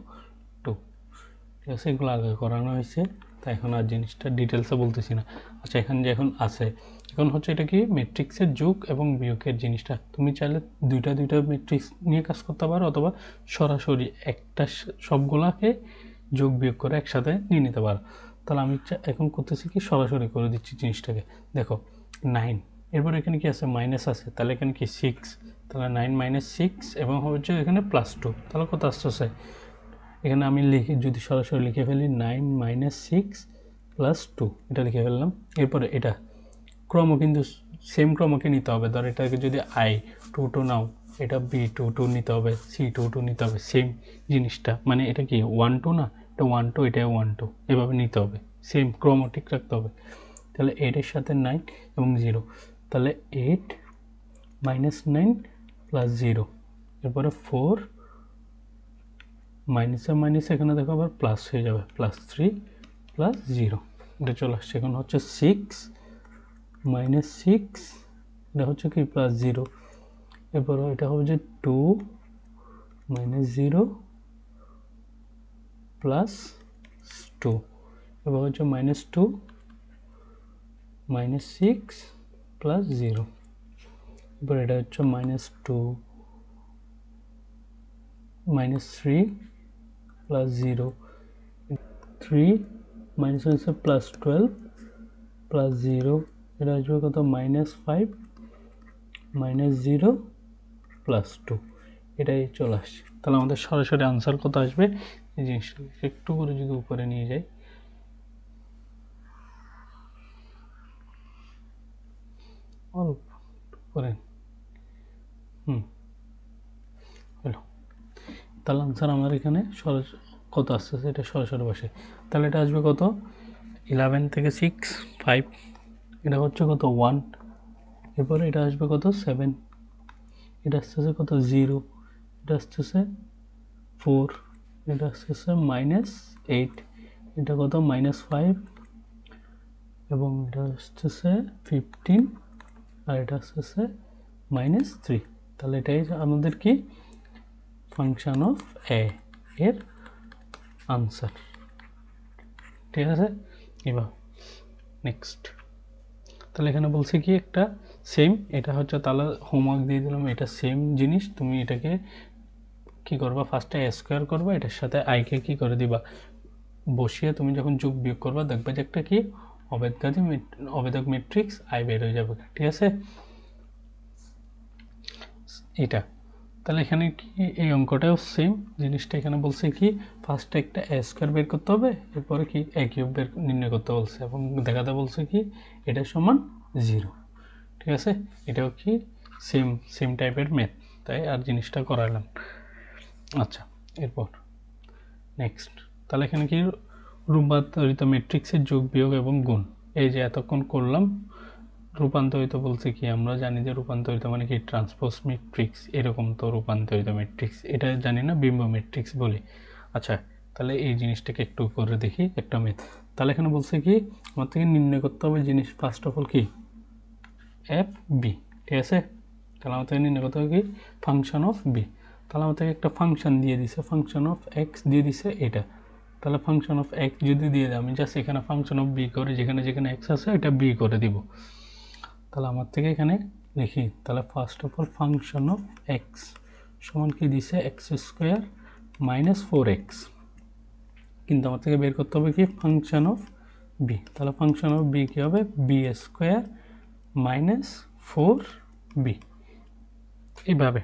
S1: 2। ঠিক আছে, এগুলো আগে করানো হয়েছে, তাই এখন আর জিনিসটা ডিটেলসে বলতেছি না। আচ্ছা, এখানে যে এখন আছে এখন হচ্ছে এটা কি ম্যাট্রিক্সের যোগ এবং বিয়োগের জিনিসটা। তুমি চাইলে দুইটা ম্যাট্রিক্স নিয়ে কাজ করতে পারো, অথবা সরাসরি একটা সবগুলাকে যোগ বিয়োগ করে একসাথে নিয়ে নিতে পারো। তাহলে আমি এখন করতেছি কি সরাসরি করে দিচ্ছি জিনিসটাকে। দেখো 9, এরপর এখানে কি আছে মাইনাস আছে, তাহলে এখানে কি 6, তাহলে 9 - 6 এবং হচ্ছে এখানে +2। তাহলে কত আসতেছে এখানে আমি লিখে যদি সরাসরি লিখে ফেলি 9 - 6 + 2 এটা লিখে ফেললাম। এরপরে এটা ক্রম কিন্তু সেম ক্রমকে নিতে হবে। ধর এটাকে যদি i22 নাও, এটা b22 নিতে হবে, c22 নিতে হবে, সেম জিনিসটা। মানে এটা কি 1 2 না, এটা 1 2 এটা 1 2 এভাবে নিতে হবে, সেম ক্রম ঠিক রাখতে হবে। তাহলে 8 এর সাথে 9 এবং 0, তাহলে 8 - 9 + 0। এরপরে 4 মাইনাসে মাইনাসে এখানে দেখো আবার প্লাস হয়ে যাবে, +3 + 0। এটা চলে আসছে। এখন হচ্ছে 6 - 6 এটা হচ্ছে কি +0। এরপর এটা হবে যে 2 - 0 + 2। এবার হচ্ছে -2 - 6 + 0। এবার এটা হচ্ছে -2 -3 + 0। 3 - +12 + 0। এটা আসবে কত -5 - 0 প্লাস 2, এটাই চলে আসছে। তাহলে আমাদের সরাসরি আনসার কত আসবে? এই জিনিসটা একটু করে যদি উপরে নিয়ে যাই, অল্প করে, হলো। তাহলে আনসার আমার এখানে কত আসতেছে, এটা সরাসরি বসে। তাহলে এটা আসবে কত? 11 থেকে 6 5, এটা হচ্ছে কত 1, এরপরে এটা আসবে কত 7, এটা আসতেছে কত 0, এটা আসতেছে 4, এটা আসতেছে -8, এটা কত -5, এবং এটা আসতেছে 15, আর এটা আসতেছে -3। তাহলে এটাই আমাদের কি ফাংশন অফ এ এর আনসার। ঠিক আছে, এবার নেক্সট। তাহলে এখানে বলছে কি একটা সেম, এটা হচ্ছে, তাহলে হোমওয়ার্ক দিয়ে দিলাম, এটা সেম জিনিস তুমি এটাকে কি করবা, ফার্স্টে এ স্কোয়ার করবা, এটার সাথে আইকে কি করে দিবা, বসিয়ে তুমি যখন যোগ বিয়োগ করবা দেখবে যে একটা কি অবেদক ম্যাট্রিক্স আই বের হয়ে যাবে। ঠিক আছে, এটা। তাহলে এখানে কি এই অঙ্কটাও সেম জিনিসটা, এখানে বলছে কি ফার্স্টে একটা এ স্কোয়ার বের করতে হবে, এরপরে কি এ কিউব নির্ণয় করতে বলছে, এবং দেখাতে বলছে কি এটা সমান 0। ঠিক আছে, এটাও কি সেম সেম টাইপের ম্যাথ, তাই আর জিনিসটা করালাম। আচ্ছা, এরপর নেক্সট। তাহলে এখানে কি রূপান্তরিত ম্যাট্রিক্সের যোগ বিয়োগ এবং গুণ, এই যে এতক্ষণ করলাম। রূপান্তরিত বলছে কি, আমরা জানি যে রূপান্তরিত মানে কি ট্রান্সপোজ ম্যাট্রিক্স, এরকম তো রূপান্তরিত ম্যাট্রিক্স, এটা জানি না বিম্ব ম্যাট্রিক্স বলি। আচ্ছা, তাহলে এই জিনিসটাকে একটু করে দেখি একটা ম্যাথ। তাহলে এখানে বলছে কি আমার থেকে নির্ণয় করতে হবে জিনিস, ফার্স্ট অফ অল কি এফ বি। ঠিক আছে, তাহলে আমার থেকে নির্ণয় করতে হবে কি ফাংশন অফ বি। তাহলে আমার থেকে একটা ফাংশন দিয়ে দিছে, ফাংশন অফ এক্স দিয়ে দিছে এটা। তাহলে ফাংশন অফ এক্স যদি দিয়ে দেয়, আমি জাস্ট এখানে ফাংশন অফ বি করে, যেখানে যেখানে এক্স আছে এটা বি করে দিব। তাহলে আমার থেকে এখানে লিখি, তাহলে first of all function of x সমান কি দিছে এক্স স্কোয়ার -4x, কিন্তু আমার থেকে বের করতে হবে কি ফাংশন অফ বি। তাহলে ফাংশন অফ বি কি হবে, বি স্কোয়ার -4b, এইভাবে।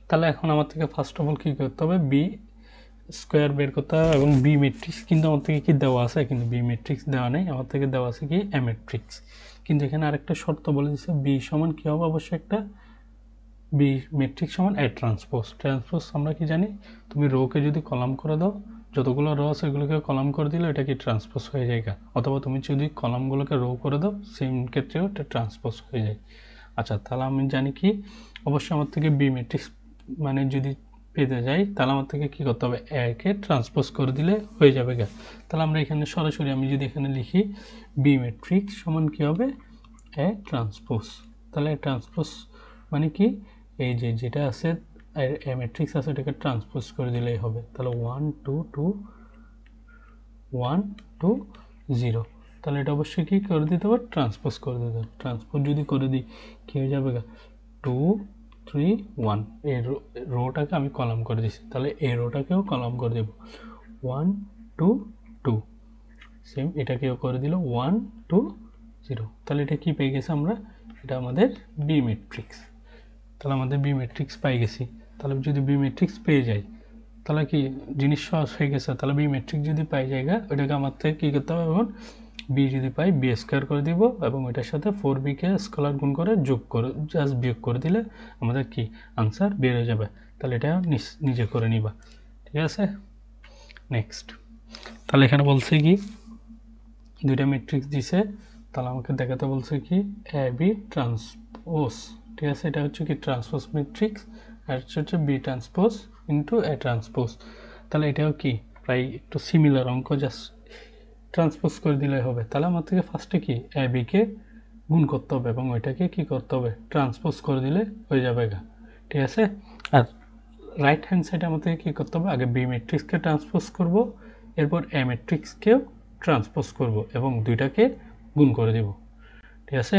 S1: তাহলে এখন আমার থেকে ফার্স্ট অফ অল কী করতে হবে, বি স্কোয়ার বের করতে হবে, এবং বি ম্যাট্রিক্স কিন্তু আমার থেকে কি দেওয়া আছে, কিন্তু বি ম্যাট্রিক্স দেওয়া নেই, আমার থেকে দেওয়া আছে কি এ ম্যাট্রিক্স। কিন্তু এখানে আরেকটা শর্ত বলে দিচ্ছে, বি সমান কী হবে, অবশ্যই একটা বি ম্যাট্রিক্স সমান এ ট্রান্সপোজ। ট্রান্সপোজ আমরা কি জানি, তুমি রোকে যদি কলাম করে দাও, যতগুলো রো আছে এগুলোকে কলাম করে দিলে এটা কি ট্রান্সপোজ হয়ে যায়, অথবা তুমি যদি কলামগুলোকে রো করে দাও সেম ক্ষেত্রেও এটা ট্রান্সপোজ হয়ে যায়। আচ্ছা, তাহলে আমি জানি কি অবশ্যই আমার থেকে বি ম্যাট্রিক্স মানে যদি পেতে যাই, তাহলে আমার থেকে কী করতে হবে, একে ট্রান্সপোজ করে দিলে হয়ে যাবে গা। তাহলে আমরা এখানে সরাসরি আমি যদি এখানে লিখি বি ম্যাট্রিক্স সমান কী হবে, এ ট্রান্সপোজ। তাহলে ট্রান্সপোজ মানে কি, এই যে যেটা আছে এ ম্যাট্রিক্স আছে এটাকে ট্রান্সপোজ করে দিলেই হবে। তাহলে 1 2 2 1 2 0, তাহলে এটা অবশ্যই কি করে দিতে হবে, ট্রান্সপোজ করে দিতে হবে। ট্রান্সপোজ যদি করে দিই কী হয়ে যাবে, 2 3 1, এই রোটাকে আমি কলাম করে দিচ্ছি, তাহলে এই রোটাকেও কলাম করে দেব 1 2 2, সেম এটাকেও করে দিল 1 2 0। তাহলে এটা কি পেয়ে গেছে আমরা, এটা আমাদের বি ম্যাট্রিক্স। তাহলে আমাদের বি ম্যাট্রিক্স পাই গেছি। তাহলে যদি বি ম্যাট্রিক্স পেয়ে যাই তাহলে কি জিনিস সহজ হয়ে গেছে। তাহলে বি ম্যাট্রিক্স যদি পাই জায়গা, ওইটাকে আমার থেকে কী করতে হবে, এখন বি যদি পাই বি স্কোয়ার করে দিব, এবং ওইটার সাথে 4bকে স্কলার গুণ করে যোগ করে জাস্ট বিয়োগ করে দিলে আমাদের কি আনসার বের হয়ে যাবে। তাহলে এটা নিজে করে নিবা। ঠিক আছে, নেক্সট। তাহলে এখানে বলছে কি দুইটা ম্যাট্রিক্স দিছে, তাহলে আমাকে দেখাতে বলছে কি এ বি ট্রান্সপোজ। ঠিক আছে, এটা হচ্ছে কি ট্রান্সপোজ ম্যাট্রিক্স, আর হচ্ছে B transpose into A transpose. তাহলে এটাও কি প্রায় একটু সিমিলার অঙ্ক, জাস্ট ট্রান্সপোজ করে দিলে হবে। তাহলে আমার থেকে ফার্স্টে কি এ বিকে গুণ করতে হবে, এবং ওইটাকে কি করতে হবে, ট্রান্সপোজ করে দিলে হয়ে যাবে গা। ঠিক আছে, আর রাইট হ্যান্ড সাইডে আমাদের কী করতে হবে, আগে বি ম্যাট্রিক্সকে ট্রান্সপোজ করব, এরপর এ ম্যাট্রিক্সকেও ট্রান্সপোজ করব, এবং দুইটাকে গুণ করে দেব। ঠিক আছে,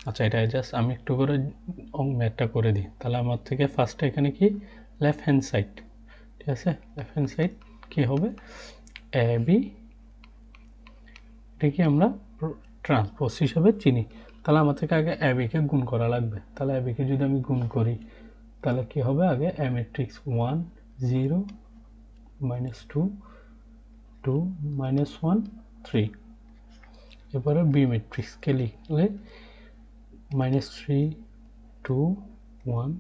S1: আচ্ছা এটা জাস্ট আমি একটু করে ম্যাথটা করে দিই। তাহলে আমার থেকে ফার্স্টে এখানে কি লেফট হ্যান্ড সাইড, ঠিক আছে, লেফট হ্যান্ড সাইড কী হবে, এ বি, এটাকে আমরা ট্রান্সপোজ হিসাবে চিনি। তাহলে আমার থেকে আগে এ বিকে গুণ করা লাগবে। তাহলে এ বিকে যদি আমি গুণ করি, তাহলে কি হবে, আগে এ ম্যাট্রিক্স 1 0 -2 2 -1 3, এরপরে বি ম্যাট্রিক্সকে লিখলে -3 2 1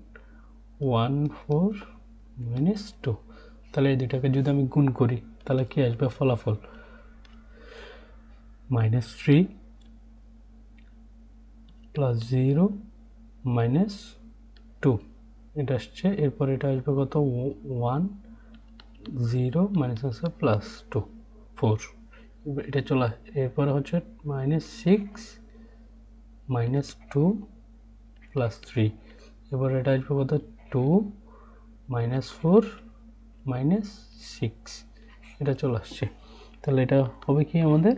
S1: 1 4 -2। তাহলে এই দুটাকে যদি আমি গুণ করি তাহলে কি আসবে ফলাফল, -3 + 0 -2 এটা আসছে। এরপর এটা আসবে কত, 1 0 +2 4, এটা চলে। এরপরে হচ্ছে -6 -2 + 3, এবার এটা আসবে কত, 2 -4 -6, এটা চলে আসছে। তাহলে এটা হবে কি আমাদের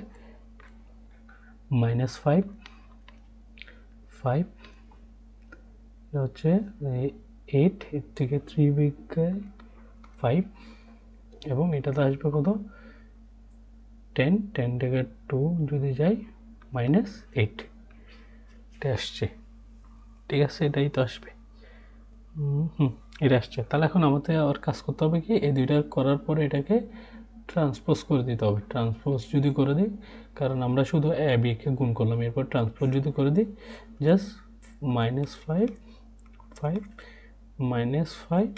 S1: -5 5, এটা হচ্ছে 8, এর থেকে 3 বিয়োগ 5, এবং এটাতে আসবে কত, 10 10 থেকে 2 যদি যাই -8, এটা আসছে। ঠিক আছে, এটাই তো আসবে। এটা আসছে। তাহলে এখন আমাদের আর কাজ করতে হবে কি, এই দুইটা করার পরে এটাকে ট্রান্সপোজ করে দিতে হবে। ট্রান্সপোজ যদি করে দিই, কারণ আমরা শুধু এ বি কে গুণ করলাম, এরপর ট্রান্সপোজ যদি করে দিই, জাস্ট -5 5 -5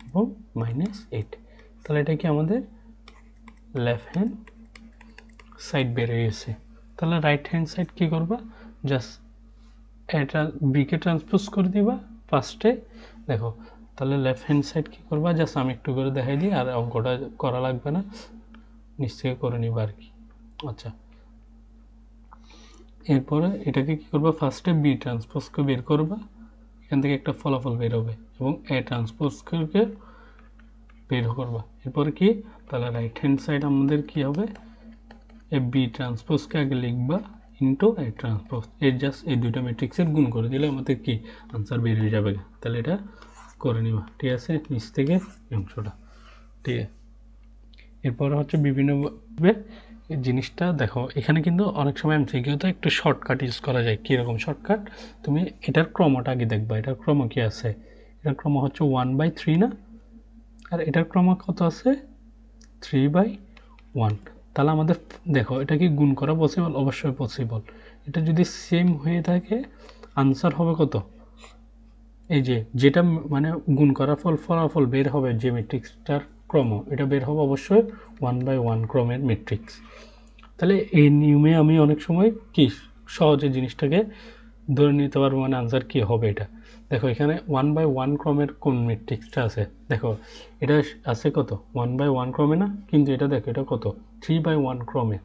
S1: এবং -8, তাহলে এটা কি আমাদের লেফট হ্যান্ড সাইড বের হয়ে গেছে। তাহলে রাইট হ্যান্ড সাইড কি করবা, জাস্ট এটা বিকে ট্রান্সপোজ করে দিবা ফার্স্টে। দেখো তাহলে লেফট হ্যান্ড সাইড কি করবা, জাস্ট আমি একটু করে দেখাই দিই, আর অঙ্কটা করা লাগবে না, নিচ থেকে করে নিবা আর কি। আচ্ছা, এরপরে এটাকে কি করবা, ফার্স্টে বি ট্রান্সপোজকে বের করবা, এখান থেকে একটা ফলাফল বের হবে, এবং এ ট্রান্সপোজকে বের করবা। এরপরে কি, তাহলে রাইট হ্যান্ড সাইড আমাদের কি হবে, এ বি ট্রান্সপোজকে আগে লিখবা ইন্টু এ ট্রান্সপোজ, এই জাস্ট এই দুইটা ম্যাট্রিক্সের গুণ করে দিলে আমাদের কি আনসার বের হয়ে যাবে। তাহলে এটা করে নিবা, ঠিক আছে, নিচ থেকে অংশটা। ঠিক আছে, এরপর হচ্ছে বিভিন্নভাবে জিনিসটা দেখো, এখানে কিন্তু অনেক সময় এমসিকিউতে একটু শর্টকাট ইউজ করা যায়। কীরকম শর্টকাট, তুমি এটার ক্রমটা আগে দেখবা, এটার ক্রম কি আছে, এটার ক্রম হচ্ছে 1/3 না, আর এটার ক্রম কত আছে 3/1। তাহলে আমাদের দেখো এটা কি গুণ করা পসিবল, অবশ্যই পসিবল। এটা যদি সেম হয়ে থাকে আনসার হবে কত, এই যে যেটা মানে গুণ করার ফলাফল বের হবে, যে ম্যাট্রিক্সটার ক্রম, এটা বের হবে অবশ্যই 1/1 ক্রমের ম্যাট্রিক্স। তাহলে এই নিয়মে আমি অনেক সময় কি সহজে জিনিসটাকে ধরে নিতে পারবো, মানে আনসার কি হবে এটা। দেখো এখানে 1/1 ক্রমের কোন ম্যাট্রিক্সটা আছে, দেখো এটা আছে কত 1/1 ক্রমে না, কিন্তু এটা দেখো এটা কত 3/1 ক্রমে,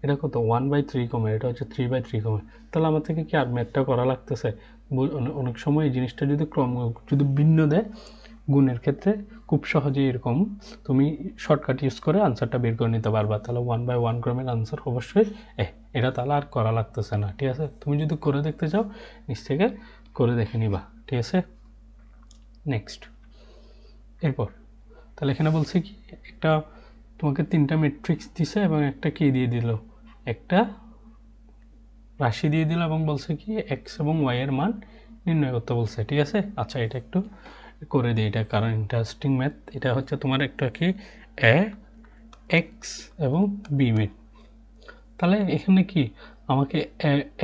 S1: এটা কত 1/3 ক্রমে, এটা হচ্ছে 3/3 ক্রমে। তাহলে আমার থেকে কি আর ম্যাথটা করা লাগতেছে। অনেক সময় এই জিনিসটা যদি ক্রম যদি ভিন্ন দেয় গুণের ক্ষেত্রে, খুব সহজেই এরকম তুমি শর্টকাট ইউজ করে আনসারটা বের করে নিতে পারবা। তাহলে 1/1 ক্রমের আনসার অবশ্যই এটা তাহলে আর করা লাগতেছে না। ঠিক আছে, তুমি যদি করে দেখতে চাও নিচ থেকে করে দেখে নিবা। ঠিক আছে, নেক্সট। এরপর তাহলে এখানে বলছে কি, একটা তোমাকে 3টা ম্যাট্রিক্স দিছে এবং একটা কি দিয়ে দিল, একটা রাশি দিয়ে দিল, এবং বলছে কি এক্স এবং ওয়াই এর মান নির্ণয় করতে বলছে। ঠিক আছে, আচ্ছা এটা একটু করে দিই, এটা কারণ ইন্টারেস্টিং ম্যাথ। এটা হচ্ছে তোমার একটা কি এ এক্স এবং বি ম্যাথ। তাহলে এখানে কি আমাকে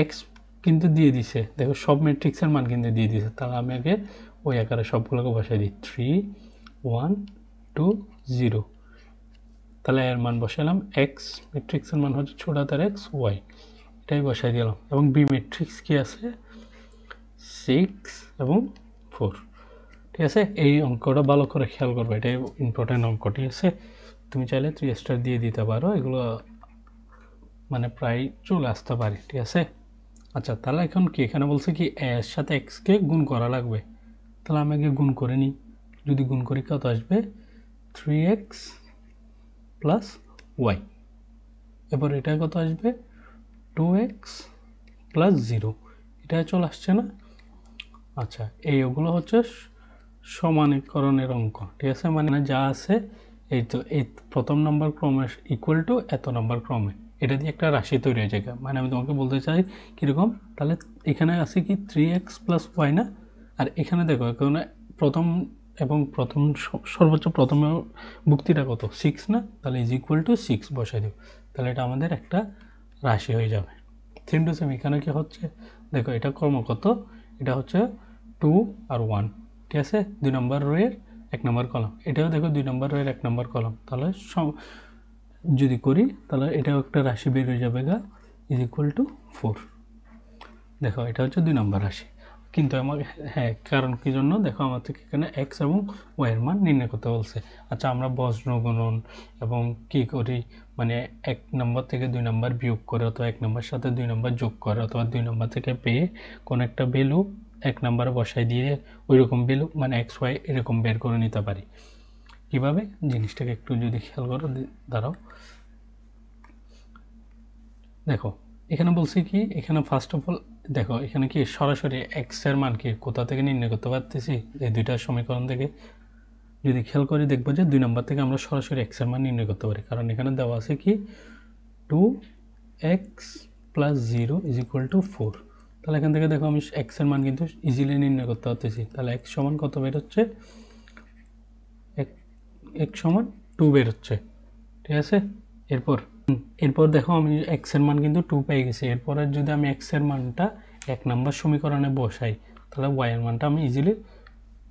S1: এক্স কিন্তু দিয়ে দিছে, দেখো সব ম্যাট্রিক্সের মান কিন্তু দিয়ে দিছে। তাহলে আমি আগে ওই আকারে সবগুলোকে বসাই দিই, 3 1 2 0। তাহলে এর মান বসালাম, এক্স ম্যাট্রিক্সের মান হচ্ছে ছোট হাতের এক্স ওয়াই, এটাই বসাই দিলাম। এবং বি ম্যাট্রিক্স কি আছে 6 এবং 4। ঠিক আছে, এই অঙ্কটা ভালো করে খেয়াল করবে, এটাই ইম্পর্টেন্ট অঙ্ক। ঠিক আছে, তুমি চাইলে 3 স্টার দিয়ে দিতে পারো, এগুলো মানে প্রায় চলে আসতে পারে। ঠিক আছে, আচ্ছা তাহলে এখন কি এখানে বলছে কি এর সাথে এক্সকে গুণ করা লাগবে। তাহলে আমি আগে গুণ করে নিই, যদি গুণ করি কত আসবে 3x প্লাস ওয়াই। এবার এটা কত আসবে 2x প্লাস 0, এটা চলে আসছে না। আচ্ছা এইগুলো হচ্ছে সমানীকরণের অঙ্ক। ঠিক আছে, মানে যা আছে এই তো এই প্রথম নম্বর ক্রমে ইকুয়াল টু এত নম্বর ক্রমে, এটা দিয়ে একটা রাশি তৈরি হয়ে যায়। মানে আমি তোমাকে বলতে চাই কীরকম, তাহলে এখানে আছে কি 3x প্লাস ওয়াই না, আর এখানে দেখো এখানে প্রথম এবং সর্বোচ্চ প্রথম ভুক্তিটা কত 6 না, তাহলে ইজ ইকুয়াল টু 6 বসাই দেব, তাহলে এটা আমাদের একটা রাশি হয়ে যাবে। সেম টু সেম এখানে কি হচ্ছে দেখো, এটা ক্রম কত, এটা হচ্ছে 2 আর 1, ঠিক আছে, 2 নম্বর রোয়ের 1 নম্বর কলাম, এটাও দেখো 2 নম্বর রোয়ের 1 নম্বর কলাম, তাহলে যদি করি তাহলে এটাও একটা রাশি বের হয়ে যাবে গা, ইজ ইকুয়াল টু 4। দেখো এটা হচ্ছে 2 নম্বর রাশি, কিন্তু আমাকে হ্যাঁ কারণ কি জন্য দেখো আমার থেকে এখানে এক্স এবং ওয়াইয়ের মান নির্ণয় করতে বলছে। আচ্ছা আমরা বজ্র গুণন এবং কি করি, মানে 1 নম্বর থেকে 2 নম্বর বিয়োগ করে অথবা 1 নম্বর সাথে 2 নম্বর যোগ করে অথবা 2 নম্বর থেকে পেয়ে কোন একটা ভ্যালু 1 নম্বরে বসাই দিয়ে ওই রকম ভ্যালু মানে এক্স ওয়াই এরকম বের করে নিতে পারি। কিভাবে জিনিসটাকে একটু যদি খেয়াল করো, দাঁড়াও দেখো এখানে বলছি কি, এখানে ফার্স্ট অফ অল দেখো এখানে কি সরাসরি এক্স এর মান কি কোথা থেকে নির্ণয় করতে পারতেছি, এই দুইটা সমীকরণ থেকে যদি খেয়াল করি দেখবো যে 2 নম্বর থেকে আমরা সরাসরি এক্স এর মান নির্ণয় করতে পারি, কারণ এখানে দেওয়া আছে কি 2x + 0 = 4। তাহলে এখান থেকে দেখো আমি এক্স এর মান কিন্তু ইজিলি নির্ণয় করতে পারতেছি, তাহলে x সমান কত বের হচ্ছে, x সমান 2 বের হচ্ছে, ঠিক আছে। এরপর দেখো আমি x এর মান কিন্তু 2 পেয়ে গেছি, এরপরে যদি আমি x এর মানটা 1 নম্বর সমীকরণে বসাই তাহলে y এর মানটা আমি ইজিলি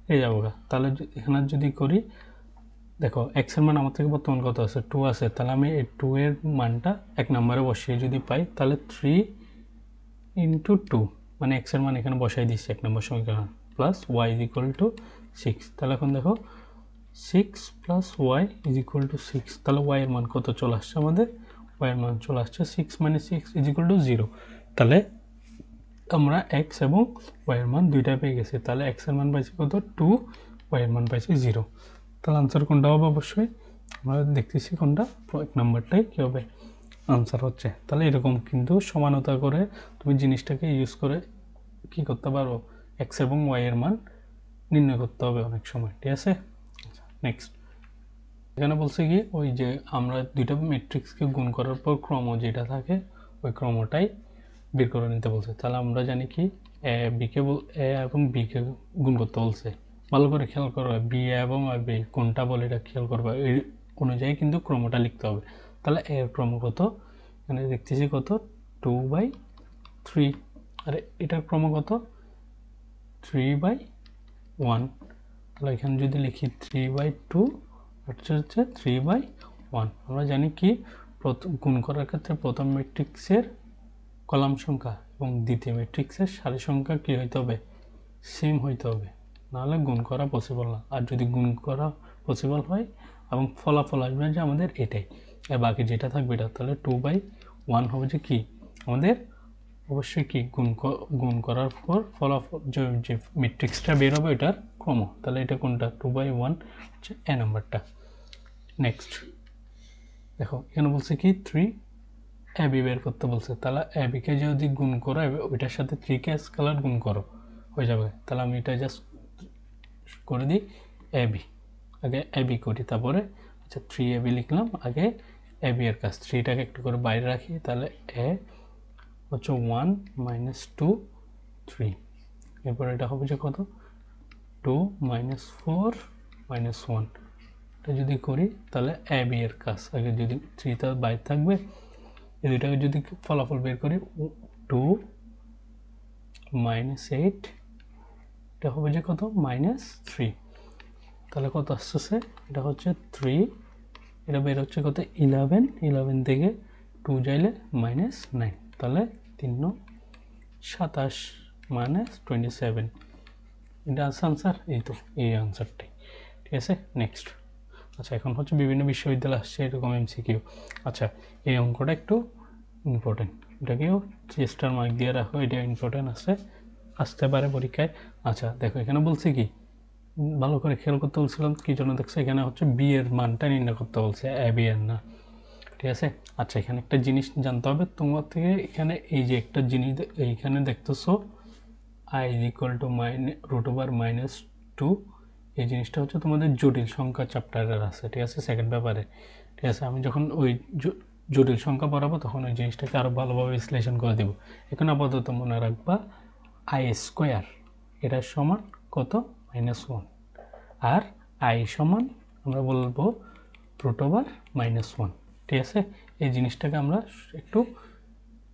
S1: পেয়ে যাবো। তাহলে এখানে যদি করি দেখো x এর মান আমার থেকে বর্তমান কত আছে 2 আছে, তাহলে আমি এই 2 এর মানটা 1 নম্বরে বসিয়ে যদি পাই তাহলে 3 × 2 মানে x এর মান এখানে বসাই দিচ্ছি 1 নম্বর সমীকরণ প্লাস y = 6। তাহলে এখন দেখো 6 + y = 6, তাহলে y এর মান কত চলে আসছে আমাদের, y এর মান চলে আসছে 6 - 6 = 0। তাহলে আমরা x এবং y এর মান দুইটা পেয়ে গেছি, তাহলে x এর মান পাইছি কত 2, y এর মান পাইছি 0। তাহলে আনসার কোনটা হবে, অবশ্যই আমরা দেখতেছি কোনটা 1 নম্বরটাই কি হবে আনসার হচ্ছে। তাহলে এরকম কিন্তু সমানতা করে তুমি জিনিসটাকে ইউজ করে কি করতে পারো, x এবং y এর মান নির্ণয় করতে হবে অনেক সময়, ঠিক আছে। নেক্সট এখানে বলছে কি ওই যে আমরা দুইটা ম্যাট্রিক্সকে গুণ করার পর ক্রম যেটা থাকে ওই ক্রমটাই বের করে নিতে বলছে। তাহলে আমরা জানি কি এ এবং বি কে গুণ করতে বলছে, ভালো করে খেয়াল করো বি এবং বি কোনটা বলে এটা খেয়াল করবে, এই অনুযায়ী কিন্তু ক্রমটা লিখতে হবে। তাহলে এর ক্রম কত, এখানে দেখতেছি কত 2/3, আর এটার ক্রম কত 3/1। তাহলে এখানে যদি লিখি 3/2 হচ্ছে 3/1। আমরা জানি কি গুণ করার ক্ষেত্রে প্রথম ম্যাট্রিক্সের কলাম সংখ্যা এবং দ্বিতীয় ম্যাট্রিক্সের সারি সংখ্যা কি হইতে হবে, সেম হইতে হবে, নাহলে গুণ করা পসিবল না। আর যদি গুণ করা পসিবল হয় এবং ফলাফল আসবে যে আমাদের এটাই, আর বাকি যেটা থাকবে এটা, তাহলে 2/1 হবে যে কি আমাদের অবশ্যই কি গুণ করার পর ফলাফল যে ম্যাট্রিক্সটা বের হবে এটার ক্রম, তাহলে এটা কোনটা 2/1 হচ্ছে এ নাম্বারটা। নেক্সট দেখো এখানে বলছে কি 3ab বের করতে বলছে, তাহলে ab কে যদি গুণ করো ওইটার সাথে 3 কে স্কেলার গুণ করো হয়ে যাবে। তাহলে আমি এটা জাস্ট করে দিই ab, আগে ab করি তারপরে আচ্ছা 3ab লিখলাম, আগে ab এর কাজ 3টাকে একটু করে বাইরে রাখি, তাহলে a হচ্ছে 1 - 2 3, এরপর এটা হবে যে কত 2 - 4 - 1। এটা যদি করি তাহলে ab এর কাজ আগে যদি 3টা বাইরে থাকবে এই দুইটাকে যদি ফলাফল বের করি 2 - 8 এটা হবে যে কত -3, তাহলে কত আসছে এটা হচ্ছে 3, এটা বের হচ্ছে কত 11 থেকে 2 যাইলে -9, তাহলে 3 × 27 -27, এটা আছে আনসার, এই তো এই আনসারটাই, ঠিক আছে। নেক্সট আচ্ছা এখন হচ্ছে বিভিন্ন বিশ্ববিদ্যালয় আসছে এরকম এমসিকিউ। আচ্ছা এই অঙ্কটা একটু ইম্পর্টেন্ট, এটাকেও 3 স্টার মার্ক দিয়ে রাখো, এটা ইম্পর্টেন্ট আসতে পারে পরীক্ষায়। আচ্ছা দেখো এখানে বলছে কি ভালো করে খেয়াল করতে বলছিলাম কি জন্য, দেখছো এখানে হচ্ছে বি এর মানটা নির্ণয় করতে বলছে এ বি এর না, ঠিক আছে। আচ্ছা এখানে একটা জিনিস জানতে হবে তোমার থেকে, এখানে এই যে একটা জিনিস এইখানে দেখতেছো i = -√2, এই জিনিসটা হচ্ছে তোমাদের জটিল সংখ্যা চ্যাপ্টারের আছে, ঠিক আছে, সেকেন্ড পেপারে, ঠিক আছে। আমি যখন ওই জটিল সংখ্যা পড়াবো তখন ওই জিনিসটাকে আরও ভালোভাবে বিশ্লেষণ করে দেব। এখন আপাতত মনে রাখবা i² এটার সমান কত -1, আর আই সমান আমরা বলবো √1 ঠিক আছে। এই জিনিসটাকে আমরা একটু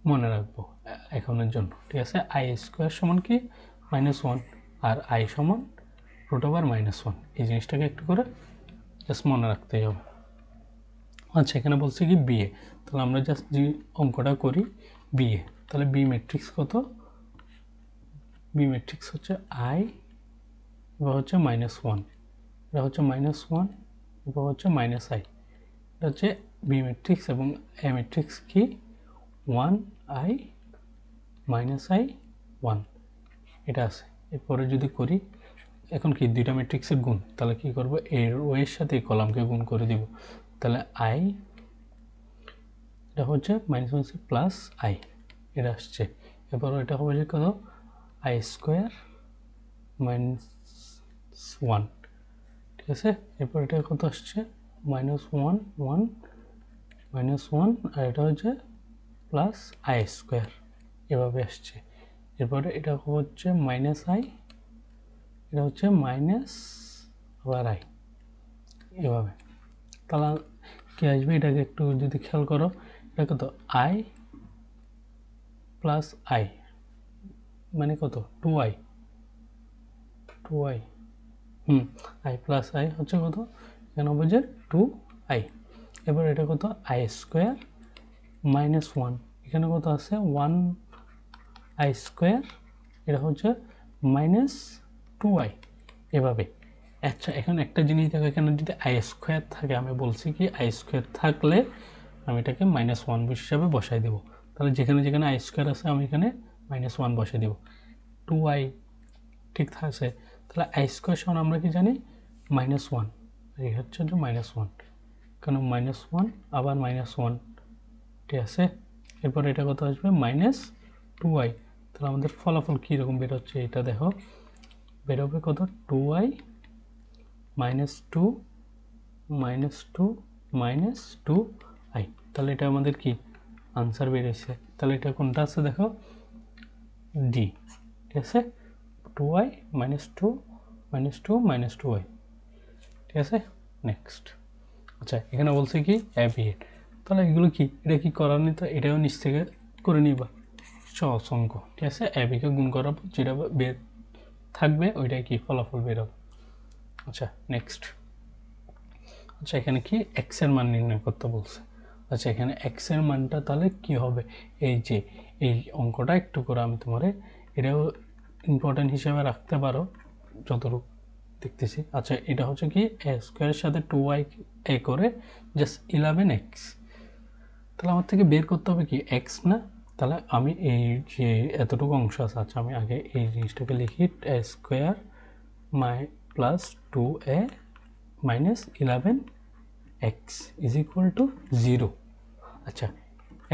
S1: মনে রাখবো এখনের জন্য, ঠিক আছে। আই স্কোয়ার সমান কি -1 আর আই সমান √1 এই জিনিসটাকে একটু করে জাস্ট মনে রাখতেই হবে। আচ্ছা, এখানে বলছে কি বিএ, তাহলে আমরা জাস্ট যে অঙ্কটা করি বিএ, তাহলে বি ম্যাট্রিক্স কত? বি ম্যাট্রিক্স হচ্ছে আই, এবার হচ্ছে -1, এটা হচ্ছে -1, এবার হচ্ছে -i, এটা হচ্ছে বি ম্যাট্রিক্স। এবং এ ম্যাট্রিক্স কি 1i -i 1, এটা আছে। এরপরে যদি করি এখন কি দুইটা ম্যাট্রিক্সের গুণ, তাহলে কি করব এর ওয়ের সাথে এই কলামকে গুণ করে দিব, তাহলে আই এটা হচ্ছে -1 প্লাস আই, এটা আসছে। এরপর এটা হবে যে কত আই স্কোয়ার -1, ঠিক আছে। এরপর এটা কত আসছে -1 1 -1, আর এটা হচ্ছে প্লাস আই স্কোয়ার, এভাবে আসছে। এরপরে এটা হচ্ছে -i, এটা হচ্ছে মাইনাস আবার আই, এভাবে। তাহলে কি আসবে এটাকে একটু যদি খেয়াল করো, এটা কত আই প্লাস আই মানে কত 2i, আই প্লাস আই হচ্ছে কত এখানে হবে যে 2i। এবার এটা কত আই স্কোয়ার -1, এখানে কত আছে 1i স্কোয়ার, এটা হচ্ছে -2i, এভাবে। আচ্ছা, এখন একটা জিনিস দেখো, এখানে যদি আই স্কোয়ার থাকে, আমি বলছি কি আই স্কোয়ার থাকলে আমি এটাকে -1 হিসাবে বসাই দেব। তাহলে যেখানে যেখানে আই স্কোয়ার আছে আমি এখানে -1 বসাই দেব। 2i ঠিক আছে, তাহলে আই স্কোয়ার সমান আমরা কি জানি -1, এই হচ্ছে যে -1, কেন -1 আবার -1, ঠিক আছে। এরপর এটা কত আসবে -2i, তাহলে আমাদের ফলাফল কীরকম বেরোচ্ছে এটা দেখো, বেরোবে কত 2i -2 -2 তাহলে এটা আমাদের কি আনসার বেরিয়েছে। তাহলে এটা কোনটা আছে দেখো ডি, ঠিক আছে। 2i -2 -2i, ঠিক আছে। নেক্সট, আচ্ছা এখানে বলছে কি অ্যাভিয়েট, তাহলে এগুলো কি এটা কি করার নেই, তো এটাও নিচ থেকে করে নিবা সহজ অঙ্ক, ঠিক আছে। অ্যাভিকে গুণ করাবো, যেটা বের থাকবে ওইটাই কি ফলাফল বেরোবে। আচ্ছা নেক্সট, আচ্ছা এখানে কি এক্স এর মান নির্ণয় করতে বলছে। আচ্ছা এখানে এক্স এর মানটা তাহলে কি হবে, এই যে এই অঙ্কটা একটু করে আমি তোমারে এটাও ইম্পর্টেন্ট হিসেবে রাখতে পারো যতটুকু দেখতেছি। আচ্ছা এটা হচ্ছে কি এ স্কোয়ারের সাথে 2i এ করে জাস্ট 11x, তাহলে আমার থেকে বের করতে হবে কি এক্স না। তাহলে আমি এই যে এতটুকু অংশ আছে, আচ্ছা আমি আগে এই জিনিসটাকে লিখি, a square plus 2a minus 11x is equal to 0। আচ্ছা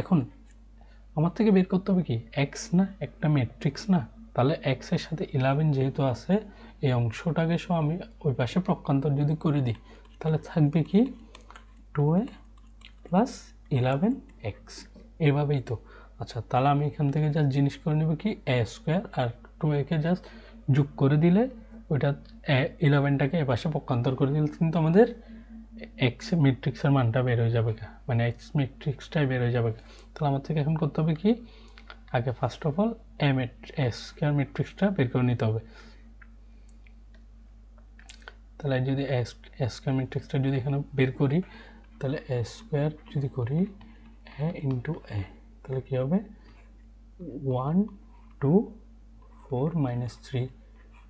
S1: এখন আমার থেকে বের করতে হবে কি এক্স না, একটা ম্যাট্রিক্স না, তাহলে এক্স এর সাথে 11 যেহেতু আছে, এই অংশটাকে সহ আমি ওই পাশে পক্ষান্তর যদি করে দিই, তাহলে থাকবে কি 2a প্লাস 11x, এইভাবেই তো। আচ্ছা তাহলে আমি এখান থেকে জাস্ট জিনিস করে নেব কি এ স্কোয়ার আর 2a কে জাস্ট যোগ করে দিলে ওইটা 11টাকে এ পাশে পক্ষান্তর করে দিলে কিন্তু আমাদের এক্স ম্যাট্রিক্সের মানটা বের হয়ে যাবে, মানে এক্স ম্যাট্রিক্সটাই বের হয়ে যাবে। তাহলে আমার থেকে এখন করতে হবে কি আগে first of all A square ম্যাট্রিক্সটা বের করে নিতে হবে। তাহলে যদি এ স্কোয়ার ম্যাট্রিক্সটা যদি এখানে বের করি, তাহলে এ স্কোয়ার যদি করি এ ইন্টু এ, তাহলে কী হবে 1 2 4 3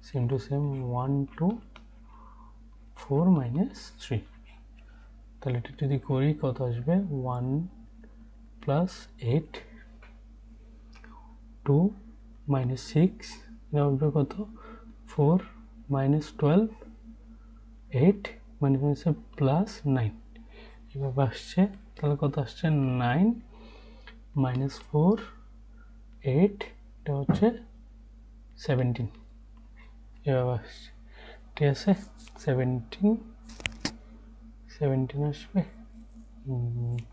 S1: সেম টু সেম 1 2 4 3, তাহলে এটা যদি করি কত আসবে 1 প্লাস 8 2 6, এটা আসবে কত 4 12 8 হচ্ছে প্লাস 9, এভাবে আসছে। তাহলে কত আসছে 9 -4 8, এটা হচ্ছে 17, এভাবে আসছে, ঠিক আছে। 17 আসবে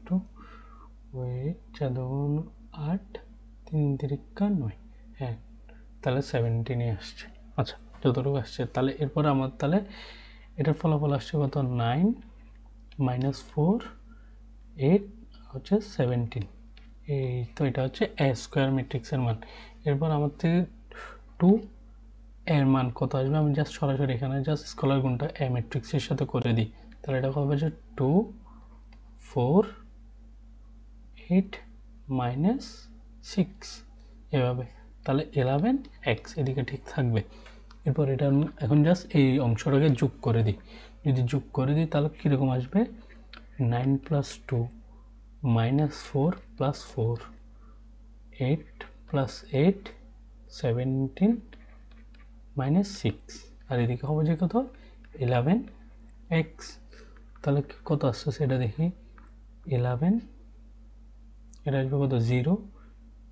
S1: টু ওই 4 8 3 3 9, হ্যাঁ তাহলে 17ই আসছে। আচ্ছা যতটুকু আসছে, তাহলে এরপর আমার তাহলে এটার ফলাফল আসছে কত 9 মাইনাস 4 8 হচ্ছে 17। এই তো এটা হচ্ছে এ স্কোয়ার ম্যাট্রিক্সের মান। এরপর আমার থেকে 2 এর মান কত আসবে, আমি জাস্ট সরাসরি এখানে জাস্ট স্কলার গুণটা এ ম্যাট্রিক্সের সাথে করে দিই, তাহলে এটা হবে যে 2 4 8 মাইনাস 6 এভাবে, তাহলে 11x এদিকে ঠিক থাকবে। এরপর এটা এখন জাস্ট এই অংশটাকে যোগ করে দিই, যদি যোগ করে দিই তাহলে কীরকম আসবে 9 plus 2 minus 4 plus 4 8 plus 8 17 minus 6, আর এদিকে হবে যে কত 11x। তাহলে কত আসছে সেটা দেখি 11, এটা আসবে কত 0,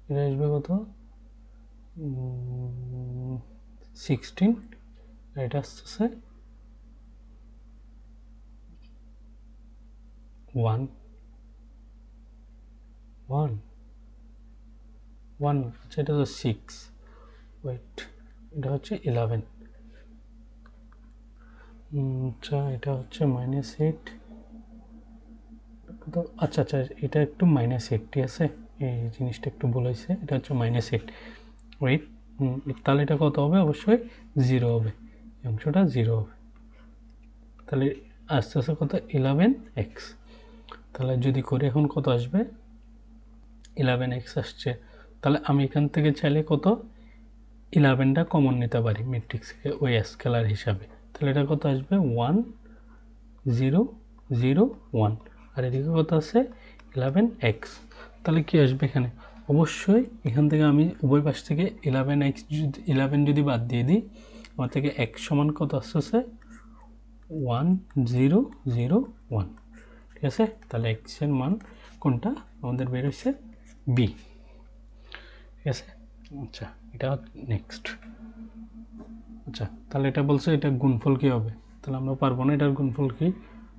S1: এটা আসবে কত 16, এটা আসতেছে 1 1 1, আচ্ছা এটা তো 6, ওয়েট এটা হচ্ছে 11, আচ্ছা এটা হচ্ছে -8, তো আচ্ছা আচ্ছা এটা একটু -8, ঠিক আছে এই জিনিসটা একটু ভুল হয়েছে, এটা হচ্ছে -8, ওয়েট তাহলে এটা কত হবে, অবশ্যই 0 হবে, এই অংশটা 0 হবে, তাহলে আস্তে আস্তে কত 11x। তাহলে যদি করি এখন কত আসবে 11x আসছে, তাহলে আমি এখান থেকে চাইলে কত 11টা কমন নিতে পারি ম্যাট্রিক্সকে ওই স্কেলার হিসাবে, তাহলে এটা কত আসবে 1 0 0 1, আর এদিকে কত আছে 11x। তাহলে কি আসবে এখানে, অবশ্যই এখান থেকে আমি উভয় পাশ থেকে 11x যদি 11 যদি বাদ দিয়ে দিই, আমার থেকে x সমান কত আসতেছে 1 0 0 1, ঠিক আছে। তাহলে x এর মান কোনটা আমাদের বের হয়েছে b, ঠিক আছে। আচ্ছা এটা নেক্সট, আচ্ছা তাহলে এটা বলছে এটা গুণফল কি হবে, তাহলে আমরা পারবো না, এটার গুণফল কি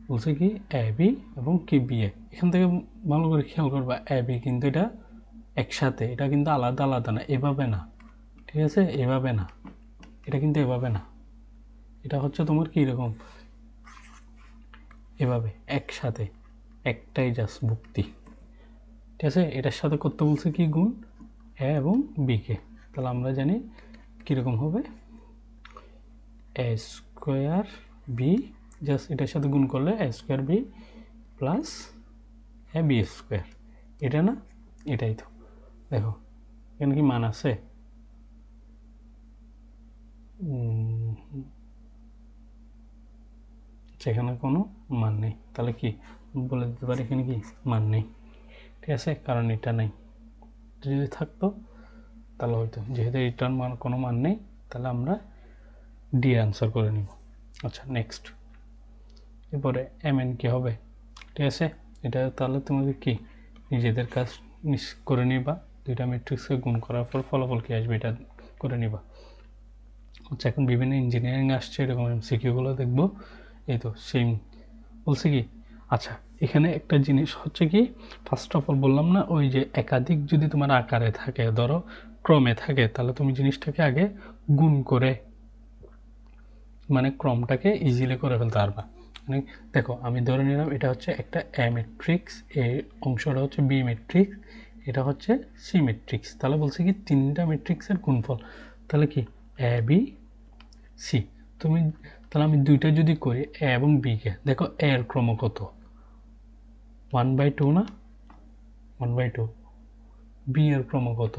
S1: বলছে কি এ বি এবং কি বি এ। এখান থেকে ভালো করে খেয়াল করবা এ বি কিন্তু এটা একসাথে, এটা কিন্তু আলাদা আলাদা না, এভাবে না, ঠিক আছে এভাবে না, এটা কিন্তু এভাবে না, এটা হচ্ছে তোমার কি রকম এভাবে একসাথে একটাই জাস্ট ভুক্তি, ঠিক আছে। এটার সাথে করতে বলছে কি গুণ এ এবং বি কে, তাহলে আমরা জানি কীরকম হবে এ স্কোয়ার বি, জাস্ট এটার সাথে গুণ করলে এ square B plus A B square, এটা না এটাই তো, দেখো এখানে কি মান আছে, সেখানে কোনো মান নেই, তাহলে কি বলে দিতে পারি এখানে কি মান নেই, ঠিক আছে, কারণ এটা নেই, যদি থাকতো তাহলে হয়তো, যেহেতু এটার মান কোনো মান নেই তাহলে আমরা ডি আনসার করে নিব। আচ্ছা নেক্সট, এরপরে এম এন কি হবে, ঠিক আছে, এটা তাহলে তোমাকে কি নিজেদের কাজ করে নিবা, দুইটা ম্যাট্রিক্সকে গুণ করার পর ফলাফল কি আসবে এটা করে নিবা। আচ্ছা এখন বিভিন্ন ইঞ্জিনিয়ারিং আসছে এরকম এমসিকিউগুলো দেখবো, এই তো সেম বলছে কি। আচ্ছা এখানে একটা জিনিস হচ্ছে কি, ফার্স্ট অফ অল বললাম না ওই যে একাধিক যদি তোমার আকারে থাকে, ধরো ক্রমে থাকে, তাহলে তুমি জিনিসটাকে আগে গুণ করে মানে ক্রমটাকে ইজিলি করে ফেলতে পারবা। মানে দেখো আমি ধরে নিলাম এটা হচ্ছে একটা এ ম্যাট্রিক্স, এই অংশটা হচ্ছে বি ম্যাট্রিক্স, এটা হচ্ছে সি ম্যাট্রিক্স, তাহলে বলছে কি তিনটা ম্যাট্রিক্সের গুণফল, তাহলে কি এ বি সি, তুমি তাহলে আমি দুইটা যদি করি এ এবং বি কে, দেখো এ এর ক্রম কত 1/2 না 1/2, বি এর ক্রম কত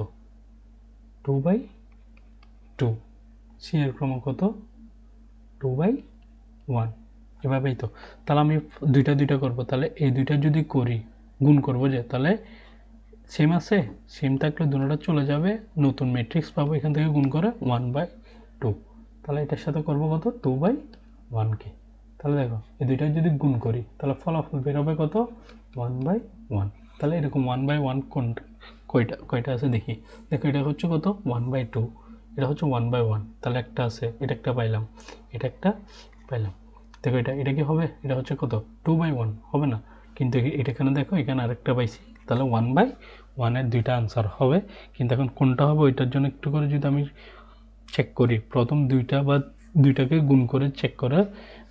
S1: 2/2, সি এর ক্রম কত 2/1, এভাবেই তো। তাহলে আমি দুইটা দুইটা করবো, তাহলে এই দুইটা যদি করি গুণ করবো যে, তাহলে সেম আছে, সেম থাকলে দুটোটা চলে যাবে, নতুন ম্যাট্রিক্স পাবো এখান থেকে গুণ করে 1/2, তাহলে এটার সাথে করবো কত 2/1 কে, তাহলে দেখো এই দুইটা যদি গুণ করি তাহলে ফলাফল বের হবে কত 1/1, তাহলে এরকম 1/1 কোনটা কয়টা আছে দেখি, দেখো এটা হচ্ছে কত 1/2, এটা হচ্ছে 1/1, তাহলে একটা আছে, এটা একটা পাইলাম, এটা একটা পাইলাম, দেখো এটা কি হবে, এটা হচ্ছে কত 2/1 হবে না, কিন্তু এটা এখানে দেখো এখানে আরেকটা পাইছি, তাহলে 1/1 এর দুইটা আনসার হবে, কিন্তু এখন কোনটা হবে ওইটার জন্য একটু করে যদি আমি চেক করি, প্রথম দুইটা বা দুইটাকে গুণ করে চেক করে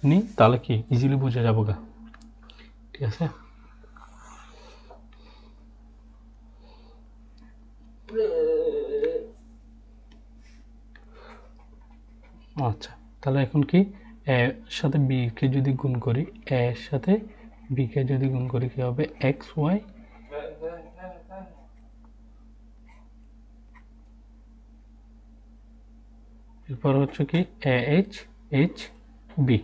S1: নিই তাহলে কি ইজিলি বুঝে যাবো গা, ঠিক আছে। আচ্ছা, তাহলে এখন কি এ এর সাথে বি কে যদি গুণ করি, এ এর সাথে বি কে যদি গুণ করি কি হবে, এক্স ওয়াই, এরপর হচ্ছে কি এ এইচ এইচ বি,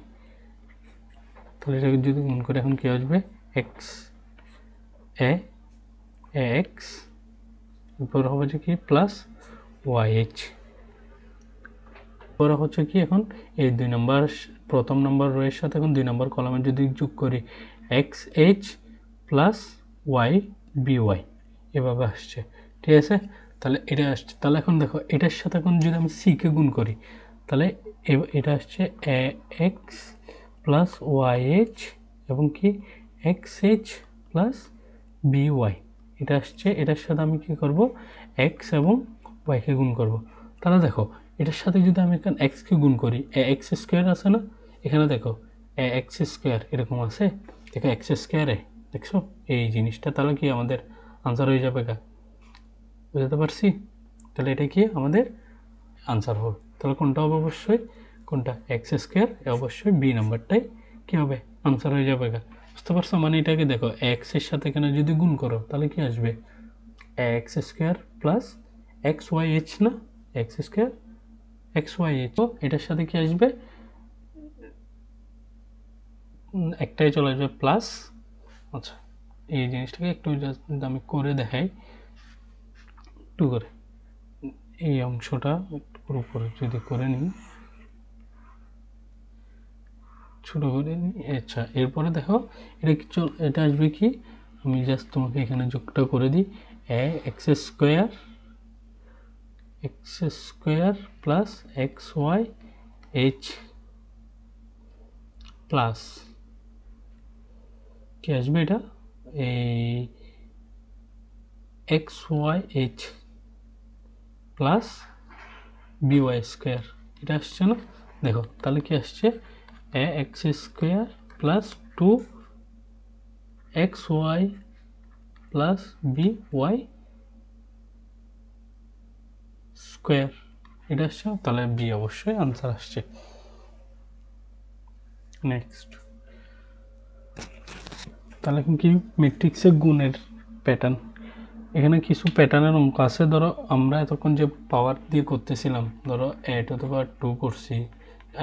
S1: তাহলে এটাকে যদি গুণ করে এখন কি আসবে, এক্স এ এক্স, এরপর হবে যে কি প্লাস ওয়াই এইচ। এরপর হচ্ছে কি এখন এই 2 নম্বর প্রথম নম্বর রো এর সাথে এখন 2 নম্বর কলামে যদি যোগ করি, X H plus Y B Y, এভাবে আসছে, ঠিক আছে। তাহলে এটা আসছে, তাহলে এখন দেখো এটার সাথে এখন যদি আমি সি কে গুণ করি, তাহলে এটা আসছে এ এক্স প্লাস ওয়াই এইচ এবং কি X H plus B Y, এটা আসছে। এটার সাথে আমি কি করব, এক্স এবং ওয়াইকে গুণ করব। তাহলে দেখো এটার সাথে যদি আমি এখানে এক্সকে গুণ করি, এ এক্স স্কোয়ার আছে না, এখানে দেখো এ এক্স স্কোয়ার এরকম আছে, দেখো এক্স স্কোয়ারে দেখছো এই জিনিসটা, তাহলে কি আমাদের আনসার হয়ে যাবে গা, বুঝতে পারছি। তাহলে এটা কি আমাদের আনসার হবে, তাহলে কোনটা হবে অবশ্যই, কোনটা এক্স স্কোয়ার, অবশ্যই বি নাম্বারটাই কি হবে আনসার হয়ে যাবে গা, বুঝতে পারছো। মানে এটাকে দেখো এক্স এর সাথে এখানে যদি গুণ করো তাহলে কি আসবে, x square plus x y h না, x square x y h, তো এটার সাথে কি আসবে, একটাই চলে আসবে প্লাস। আচ্ছা, এই জিনিসটাকে একটু আমি করে দেখাই একটু করে, এই অংশটা একটু পুরোপুরি যদি করে নিই, ছোট করে নিই। আচ্ছা, এরপরে দেখো এটা কি এটা আসবে কি, আমি জাস্ট তোমাকে এখানে যোগটা করে দিই, x square plus x y h plus কি আসবে, এটা এই x y h plus B y square, এটা আসছে না, দেখো তাহলে কি আসছে, এ x square plus two x y plus B y square, এটা আসছে, তাহলে বি অবশ্যই আনসার আসছে। নেক্সট, তাহলে এখন কি ম্যাট্রিক্সের গুণের প্যাটার্ন, এখানে কিছু প্যাটার্নের অঙ্ক আছে। ধরো আমরা এতক্ষণ যে পাওয়ার দিয়ে করতেছিলাম, ধরো এ টু দি পাওয়ার 2 করছি,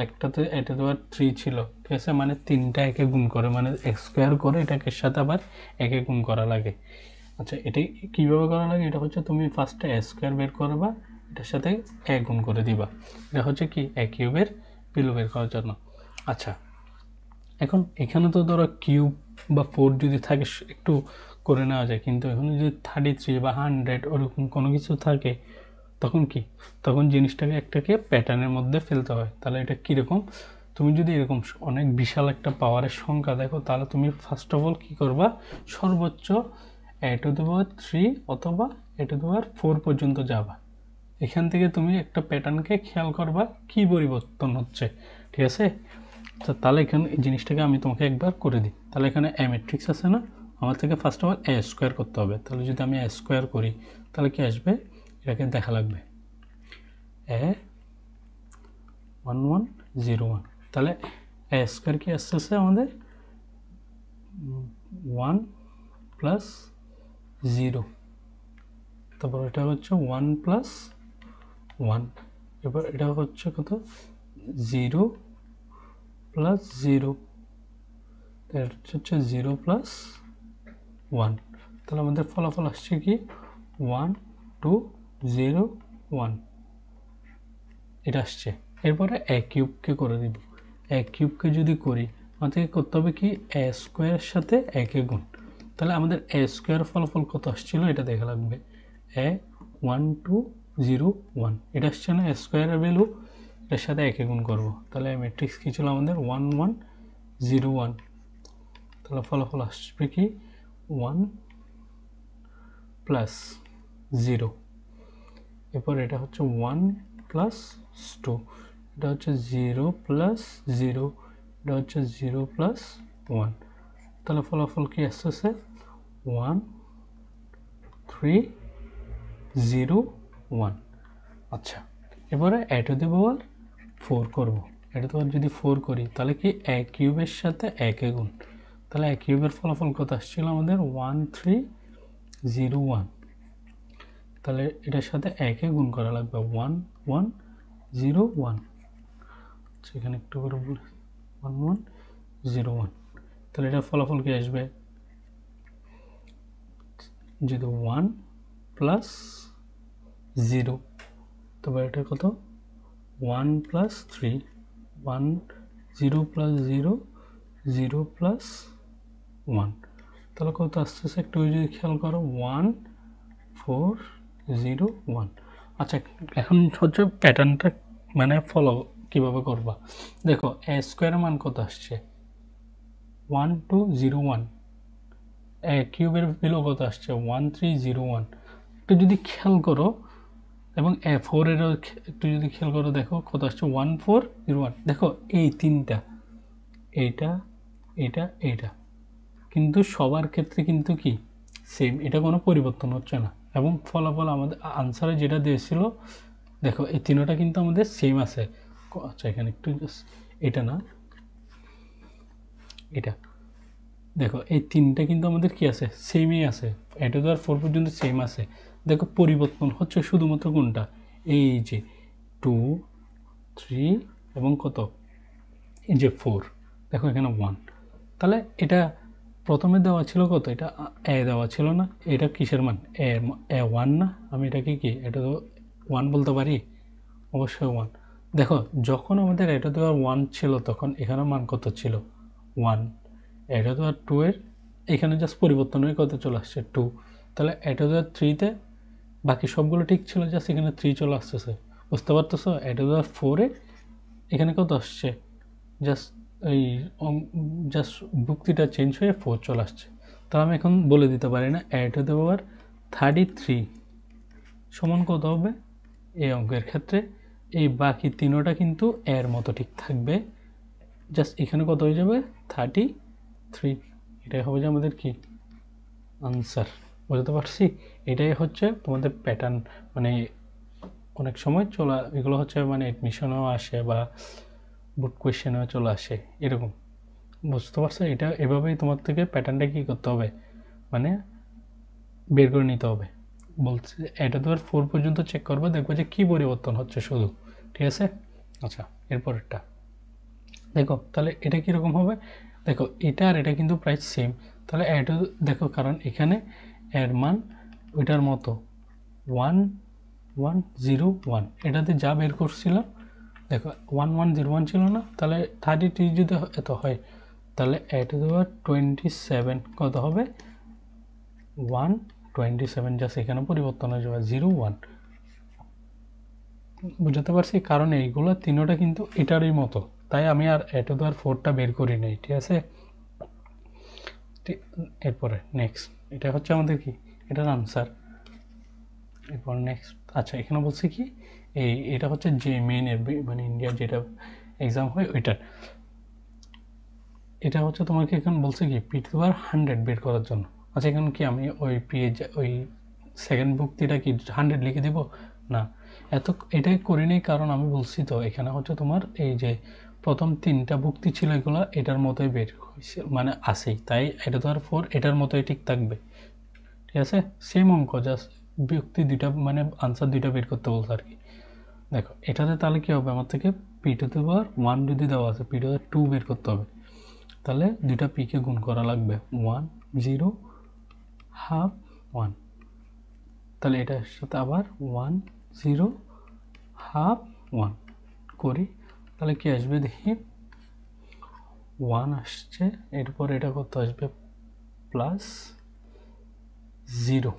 S1: একটাতে এ টু দি পাওয়ার 3 ছিল, ঠিক আছে, মানে তিনটা একে গুণ করে, মানে এক্স স্কোয়ার করে এটাকে সাথে আবার একে গুণ করা লাগে। আচ্ছা, এটাই কীভাবে করা লাগে, এটা হচ্ছে তুমি ফার্স্টে এ স্কোয়ার বের করবা, এটার সাথে এ গুণ করে দিবা, এটা হচ্ছে কি এ কিউবের ভ্যালু বের করার জন্য। আচ্ছা, এখন এখানে তো ধরো কিউব বা 4 যদি থাকে একটু করে নেওয়া যায়, কিন্তু এখন যদি 33 বা 100 ওরকম কোনো কিছু থাকে, তখন কি, তখন জিনিসটাকে একটাকে প্যাটার্নের মধ্যে ফেলতে হয়। তাহলে এটা কীরকম, তুমি যদি এরকম অনেক বিশাল একটা পাওয়ারের সংখ্যা দেখো, তাহলে তুমি ফার্স্ট অফ অল কী করবা, সর্বোচ্চ এ টু দি পাওয়ার 3 অথবা এ টু দি পাওয়ার 4 পর্যন্ত যাবা। এখান থেকে তুমি একটা প্যাটার্নকে খেয়াল করবা কি পরিবর্তন হচ্ছে, ঠিক আছে। তাহলে এখানে এই জিনিসটাকে আমি তোমাকে একবার করে দিই। তাহলে এখানে এ ম্যাট্রিক্স আছে না, আমার থেকে first of all A square করতে হবে। তাহলে যদি আমি এ স্কোয়ার করি তাহলে কি আসবে, এটাকে দেখা লাগবে এ 1101, তাহলে এ স্কোয়ার কি আসতেছে আমাদের 1 প্লাস 0, তারপর এটা হচ্ছে 1 প্লাস 1, এবার এটা হচ্ছে কত 0 প্লাস 0, এটা হচ্ছে 0 প্লাস 1, তাহলে আমাদের ফলাফল আসছে কি 1 2 0 1, এটা আসছে। এরপরে এ কিউবকে করে দিব, এ কিউবকে যদি করি আমাদেরকে করতে হবে কি এ স্কোয়ারের সাথে একে গুণ, তাহলে আমাদের এ স্কোয়ার ফলাফল কত আসছিল এটা দেখা লাগবে, এ 1 2 0 1, এটা আসছে না এ স্কোয়ারের ভ্যালু, এর সাথে একে গুণ করবো, তাহলে ম্যাট্রিক্স কী ছিল আমাদের 1 1 0 1, তাহলে ফলাফল আসবে কি 1 প্লাস 0, এরপর এটা হচ্ছে 1 প্লাস 2, এটা হচ্ছে 0 প্লাস 0, এটা হচ্ছে 0 প্লাস 1, তাহলে ফলাফল কি আসতেছে 1 3 0 1। আচ্ছা, এবারে a টু দি পাওয়ার 4 করব। a টু দি পাওয়ার যদি 4 করি তাহলে কি a কিউবের সাথে a কে গুণ, তাহলে a কিউবের ফলাফল কত আসছিল আমাদের 1 3 0 1, তাহলে এটার সাথে a কে গুণ করা লাগবে 1 1 0 1, সেখানে একটু করে 1 1 0 1, তাহলে এটার ফলাফল কি আসবে যদি 1 প্লাস 0, তবে এটা কত 1 প্লাস 3 1 0 প্লাস 0 0 প্লাস 1, তাহলে কত আসতেছে একটু যদি খেয়াল করো 1 4 0 1। আচ্ছা, এখন হচ্ছে প্যাটার্নটা মানে ফলো কিভাবে করবা, দেখো a স্কোয়ারের মান কত আসছে 1 2 0 1, a কিউবের ভ্যালু কত আসছে 1 3 0 1, একটু যদি খেয়াল করো, এবং a4 এরও একটু যদি খেয়াল করো দেখো কত আসছে 1 4 0 1। দেখো এই তিনটা, এইটা এটা এইটা কিন্তু সবার ক্ষেত্রে কিন্তু কি সেম, এটা কোনো পরিবর্তন হচ্ছে না, এবং ফলাফল আমাদের আনসারে যেটা দিয়েছিল দেখো এই তিনটা কিন্তু আমাদের সেম আছে। আচ্ছা, এখানে একটু এটা না এটা, দেখো এই তিনটা কিন্তু আমাদের কি আছে সেমই আছে, এটা তো আর 4 পর্যন্ত সেম আছে। দেখো পরিবর্তন হচ্ছে শুধুমাত্র কোনটা, এই যে 2 3 এবং কত এই যে 4, দেখো এখানে 1, তাহলে এটা প্রথমে দেওয়া ছিল কত, এটা এ দেওয়া ছিল না, এটা কিসের মান এ 1 না, আমি এটাকে কি এটা তো 1 বলতে পারি, অবশ্যই 1। দেখো যখন আমাদের এটা তো আর 1 ছিল তখন এখানে মান কত ছিল 1, এটা তো আর 2 এর এখানে জাস্ট পরিবর্তন হয়ে কত চলে আসছে 2, তাহলে এটা তো আর 3-তে বাকি সবগুলো ঠিক ছিল, জাস্ট এখানে 3 চলে আসতেছে, বুঝতে পারতেছো। এটা তো আর 4-এ এখানে কত আসছে জাস্ট এই জাস্ট যুক্তিটা চেঞ্জ হয়ে 4 চলে আসছে। তো আমি এখন বলে দিতে পারি না a টু দি পাওয়ার 33 সমান কত হবে এই অঙ্কের ক্ষেত্রে, এই বাকি তিনোটা কিন্তু এর মতো ঠিক থাকবে, জাস্ট এখানে কত হয়ে যাবে 33, এটাই হবে যে আমাদের কি আনসার। বুঝতে পারছি, এটাই হচ্ছে তোমাদের প্যাটার্ন, মানে অনেক সময় চলা এগুলো হচ্ছে মানে এডমিশনেও আসে বা বোর্ড কোয়েশ্চেনেও চলে আসে এরকম, বুঝতে পারছো। এটা এভাবেই তোমার থেকে প্যাটার্নটা কী করতে হবে মানে বের করে নিতে হবে। বলছে এটা তো আর 4 পর্যন্ত চেক করবে, দেখবো যে কী পরিবর্তন হচ্ছে শুধু, ঠিক আছে। আচ্ছা, এরপরেরটা দেখো, তাহলে এটা কীরকম হবে, দেখো এটা আর এটা কিন্তু প্রায় সেম, তাহলে এটা দেখো কারণ এখানে এর মান ওইটার মতো 1 1 0 1, এটাতে যা বের করছিলাম দেখো 1 1 0 1 ছিল না, তাহলে 33 যদি এত হয় তাহলে এটা তো 27 কত হবে 1 27, জাস্ট এখানে পরিবর্তন হয়ে যাবে 0 1, বুঝতে পারছি। কারণ এইগুলো তিনোটা কিন্তু এটারই মতো, তাই আমি আর এটা তো আর 4টা বের করি নাই, ঠিক আছে। এরপরে নেক্সট এটা হচ্ছে আমাদের কি এটার আনসার। এরপর নেক্সট আচ্ছা, এখানে বলছি কি এটা হচ্ছে যে মেইন এর মানে ইন্ডিয়ার যেটা এক্সাম হয় ওইটার, এটা হচ্ছে তোমাকে এখন বলছে কি পি টু আর 100 বের করার জন্য। আচ্ছা, এখন কি আমি ওই পেজ ওই সেকেন্ড বুকটিটা কি 100 লিখে দেব না, এটাই করিনি, কারণ আমি বলছি তো এখানে হচ্ছে তোমার এই যে প্রথম 3টা ভুক্তি ছিল এগুলো এটার মতোই বের হয়েছে মানে আসেই, তাই এটা তো আর 4 এটার মতোই ঠিক থাকবে, ঠিক আছে। সেম অঙ্ক, জাস্ট ব্যক্তি দুইটা মানে আনসার দুইটা বের করতে বলছে আর কি। দেখো এটাতে তাহলে কি হবে, আমার থেকে পি টু দি পাওয়ার 1 যদি দেওয়া আছে পি টু দি 2 বের করতে হবে, তাহলে দুইটা পিকে গুণ করা লাগবে 1 0 হাফ 1, তাহলে এটার সাথে আবার 1 0 হাফ 1 করি, তাহলে কি আসবে দেখি 1 আসছে, এরপর এটা কত আসবে প্লাস 0,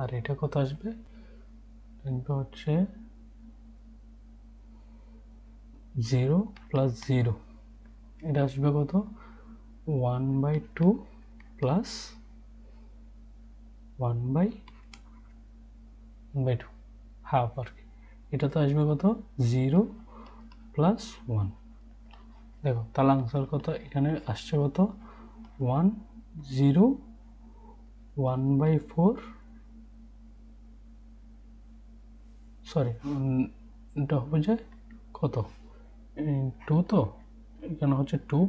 S1: আর এটা কত আসবে হচ্ছে 0 প্লাস 0, এটা আসবে কত 1/2 প্লাস 1/2 হাফ আর কি, এটা তো আসবে কত 0 প্লাস 1, দেখো তাহলে আনসার কত এখানে আসছে কত 1 0 1/4 সরি এটা হবে যে কত 2 তো এখানে হচ্ছে 2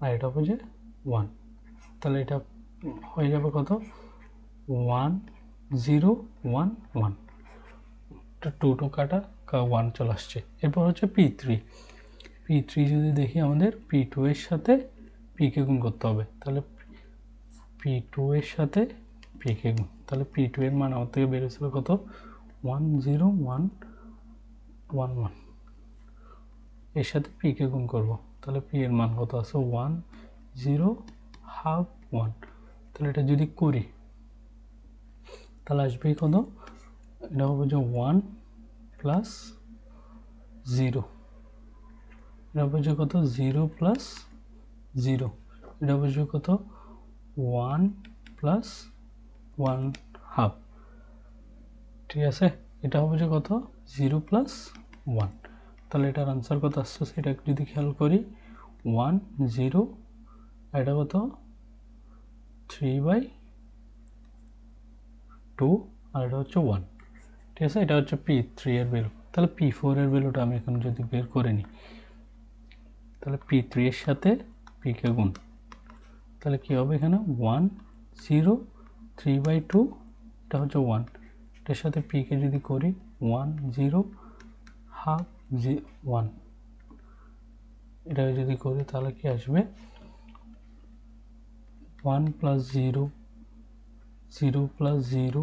S1: আর এটা হবে যে 1 তাহলে এটা হয়ে যাবে কত 1 0 1 1 2 কাটা 1 চলে আসছে এরপর হচ্ছে P3 যদি দেখি আমাদের P2 এর সাথে P কে গুণ করতে হবে তাহলে P2 এর সাথে P কে গুণ তাহলে P2 এর মান আমার থেকে বের হয়েছিল কত 1 0 1 1 1 এর সাথে P কে গুণ করব তাহলে P এর মান কত আছে 1 0 হাফ 1 তাহলে এটা যদি করি তাহলে আসবে কত এটা হবে যে 1 প্লাস 0 এটা হবে যে কত 0 প্লাস 0 এটা হবে যে কত 1 প্লাস 1 হাফ ঠিক আছে এটা হবে যে কত 0 প্লাস 1 তাহলে এটার আনসার কত আসছে সেটা যদি খেয়াল করি 1 0 এটা কত 3/2 আর এটা হচ্ছে 1 ঠিক আছে এটা হচ্ছে P3 এর ভ্যালু তাহলে P4 এর ভ্যালুটা আমি এখন যদি বের করে নিই তাহলে P3 এর সাথে P কে গুণ তাহলে কি হবে এখানে 1 0 3/2 এটা হচ্ছে 1 এটার সাথে P কে যদি করি 1 0 হাফ 1 এটা যদি করি তাহলে কি আসবে 1 প্লাস 0 0 প্লাস 0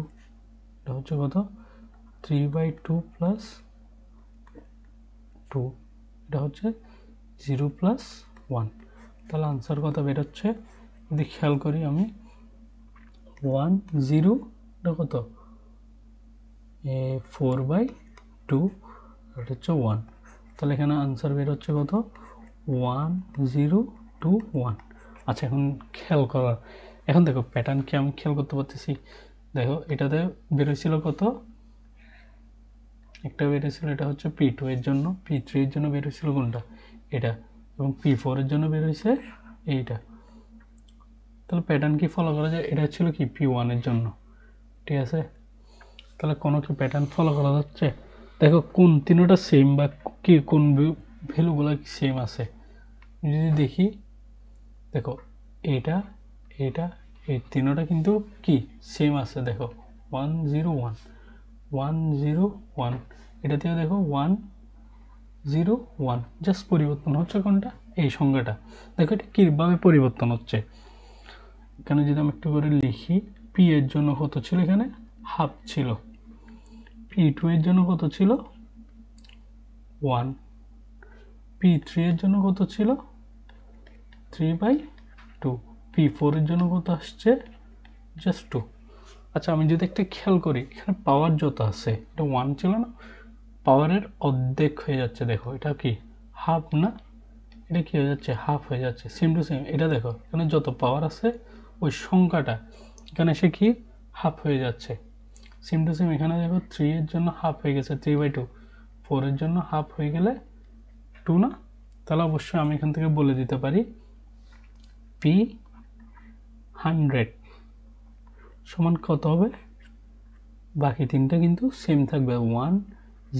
S1: এটা হচ্ছে কত 3/2 প্লাস 2 এটা হচ্ছে 0 প্লাস 1 তাহলে আনসার কত বেরোচ্ছে যদি খেয়াল করি আমি 1 0 এটা কত 4/2 এটা হচ্ছে 1 তাহলে এখানে আনসার বেরোচ্ছে কত 1 0 2 1 আচ্ছা এখন খেয়াল করার এখন দেখো প্যাটার্ন কি আমি খেয়াল করতে পারতেছি দেখো এটাতে বেরোছিল কত একটা বেরোছিল এটা হচ্ছে P2 এর জন্য P3 এর জন্য বেরোছিল কোনটা এটা এবং P4 এর জন্য বেরোইছে এইটা তাহলে প্যাটার্ন কি ফলো করা যায় এটা ছিল কি P1 এর জন্য ঠিক আছে তাহলে কোনো কি প্যাটার্ন ফলো করা যাচ্ছে দেখো কোন তিনটা সেম বা কি কোন ভ্যালুগুলো সেম আছে যদি দেখি দেখো এটা এটা এই তিনটা কিন্তু কি সেম আছে দেখো 1 0 1 1 0 1 এটাতেও দেখো 1 0 1 জাস্ট পরিবর্তন হচ্ছে কোনটা এই সংখ্যাটা দেখো এটা কিভাবে পরিবর্তন হচ্ছে এখানে যদি আমি একটু করে লিখি P এর জন্য কত ছিল এখানে হাফ ছিল P2 এর জন্য কত ছিল 1 P3 এর জন্য কত ছিল 3/2 P4 এর জন্য কত আসছে জাস্ট 2 আচ্ছা আমি যদি একটা খেয়াল করি এখানে পাওয়ার যত আছে এটা 1 ছিল না পাওয়ারের অর্ধেক হয়ে যাচ্ছে দেখো এটা কি হাফ না এটা কি হয়ে যাচ্ছে হাফ হয়ে যাচ্ছে সেম টু সেম এটা দেখো এখানে যত পাওয়ার আছে ওই সংখ্যাটা এখানে এসে কি হাফ হয়ে যাচ্ছে সেম টু সেম এখানে দেখো 3 এর জন্য হাফ হয়ে গেছে 3/2 4 এর জন্য হাফ হয়ে গেলে 2 না তাহলে অবশ্যই আমি এখান থেকে বলে দিতে পারি P100 সমান কত হবে বাকি তিনটা কিন্তু সেম থাকবে 1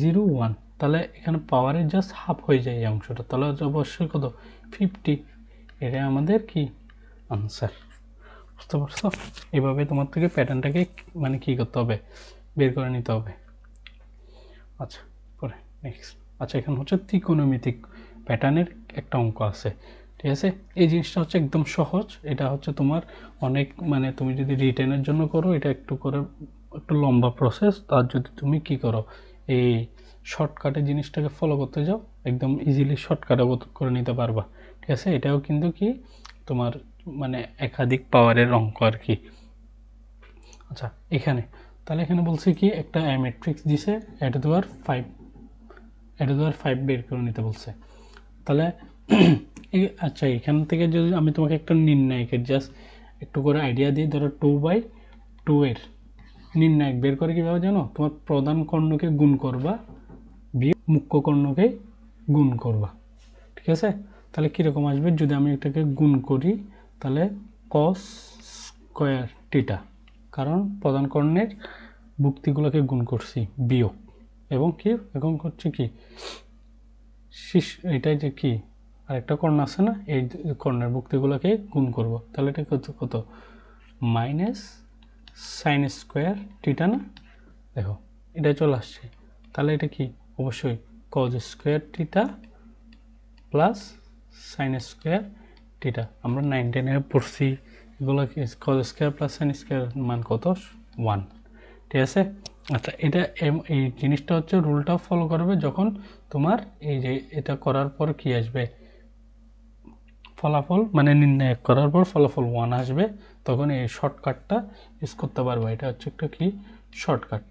S1: 0 1 তাহলে এখানে পাওয়ারের জাস্ট হাফ হয়ে যায় এই অংশটা তাহলে অবশ্যই কত 50 এটা আমাদের কি আনসার বুঝতে পারছো এভাবে তোমার থেকে প্যাটার্নটাকে মানে কি করতে হবে বের করে নিতে হবে আচ্ছা পরে নেক্সট আচ্ছা এখানে হচ্ছে ত্রিকোণমিতিক প্যাটার্নের একটা অঙ্ক আছে ঠিক আছে এই জিনিসটা হচ্ছে একদম সহজ এটা হচ্ছে তোমার অনেক মানে তুমি যদি রিটেনের জন্য করো এটা একটু করে একটু লম্বা প্রসেস তার যদি তুমি কি করো এই শর্টকাটে জিনিসটাকে ফলো করতে যাও একদম ইজিলি শর্টকাটে করে নিতে পারবা ঠিক আছে এটাও কিন্তু কি তোমার মানে একাধিক পাওয়ারের অঙ্ক আর কি আচ্ছা এখানে তাহলে এখানে বলছে কি একটা ম্যাট্রিক্স দিছে এটা তো আর 5 বের করে নিতে বলছে তাহলে আচ্ছা এখান থেকে যদি আমি তোমাকে একটা নির্ণায়কের জাস্ট একটু করে আইডিয়া দিই ধরো 2/2 এর নির্ণায়ক বের করে কীভাবে জানো তোমার প্রধান কর্ণকে গুণ করবা বিয়োগ মুখ্য কর্ণকে গুণ করবা ঠিক আছে তাহলে কীরকম আসবে যদি আমি এটাকে গুণ করি, তাহলে কস স্কোয়ার টিটা, কারণ প্রধান কর্ণের ভুক্তিগুলোকে গুণ করছি বিয়োগ, এবং কি এখন করছি কি এটাই যে কি আরেকটা কর্ণ আছে না, এই কর্ণের ভুক্তিগুলোকে গুণ করব, তাহলে এটা কত কত মাইনাস সাইন স্কোয়ার টিটা না, দেখো এটা চলে আসছে। তাহলে এটা কি অবশ্যই কজ স্কোয়ার টিটা প্লাস সাইন স্কোয়ার টিটা, আমরা 9 10 পড়ছি এগুলো কি cos square plus sine square মান কত 1, ঠিক আছে। আচ্ছা এটা এই জিনিসটা হচ্ছে রুলটা ফলো করবে যখন তোমার এই যে এটা করার পর কি আসবে ফলাফল, মানে নির্ণয় করার পর ফলাফল 1 আসবে, তখন এই শর্টকাটটা ইউজ করতে পারবে। এটা হচ্ছে একটা কি শর্টকাট।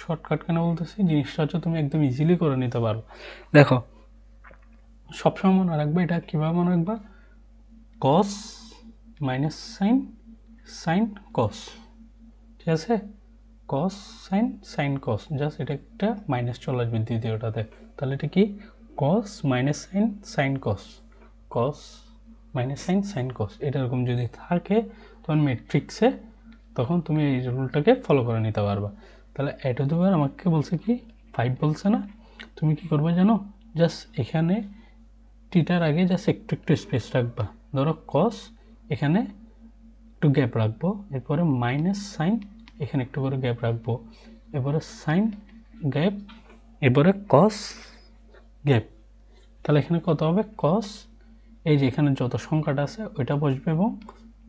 S1: শর্টকাট কেন বলতেছি, জিনিসটা হচ্ছে তুমি একদম ইজিলি করে নিতে পারো। দেখো সবসময় মনে রাখবে, এটা কীভাবে মনে রাখবা, কস মাইনাস সাইন সাইন কস, ঠিক আছে, কস সাইন সাইন কস, জাস্ট এটা একটা মাইনাস চলে আসবে দ্বিতীয়টাতে, তাহলে এটা কি কস মাইনাস সাইন সাইন কস, কস মাইনাস সাইন সাইন কস, এটা এরকম যদি থাকে তখন ম্যাট্রিক্সে, তখন তুমি এই রুলটাকে ফলো করে নিতে পারবা। তাহলে এটা দুবার আমাকে বলছে কি 5 বলছে না, তুমি কি করবে জানো, জাস্ট এখানে টিটার আগে জাস্ট একটু একটু স্পেস রাখবা, ধরো কস এখানে একটু গ্যাপ রাখবো, এরপরে মাইনাস সাইন এখানে একটু করে গ্যাপ রাখবো, এরপরে সাইন গ্যাপ, এরপরে কস গ্যাপ, তাহলে এখানে কত হবে কস, এই যে এখানে যত সংখ্যাটা আছে ওইটা বসবে এবং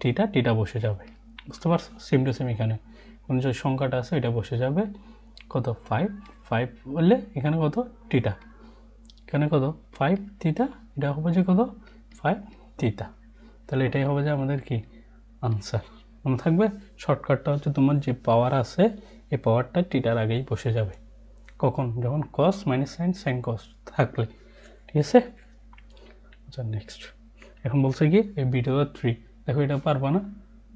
S1: টিটা টিটা বসে যাবে, বুঝতে পারছো, সেম টু সেম এখানে যে সংখ্যাটা আছে ওইটা বসে যাবে, কত 5 5 বললে এখানে কত টিটা, এখানে কত 5 থিটা, এটা হবে যে কত 5 থিটা, তাহলে এটাই হবে যে আমাদের কি আনসার। মনে থাকবে শর্টকাটটা হচ্ছে তোমার যে পাওয়ার আছে এই পাওয়ারটা টিটার আগেই বসে যাবে, কখন যখন কস মাইনাস সাইন সাইন কস থাকলে, ঠিক আছে। আচ্ছা নেক্সট এখন বলছে কি এই বিটা 3, দেখো এটা পারবা না,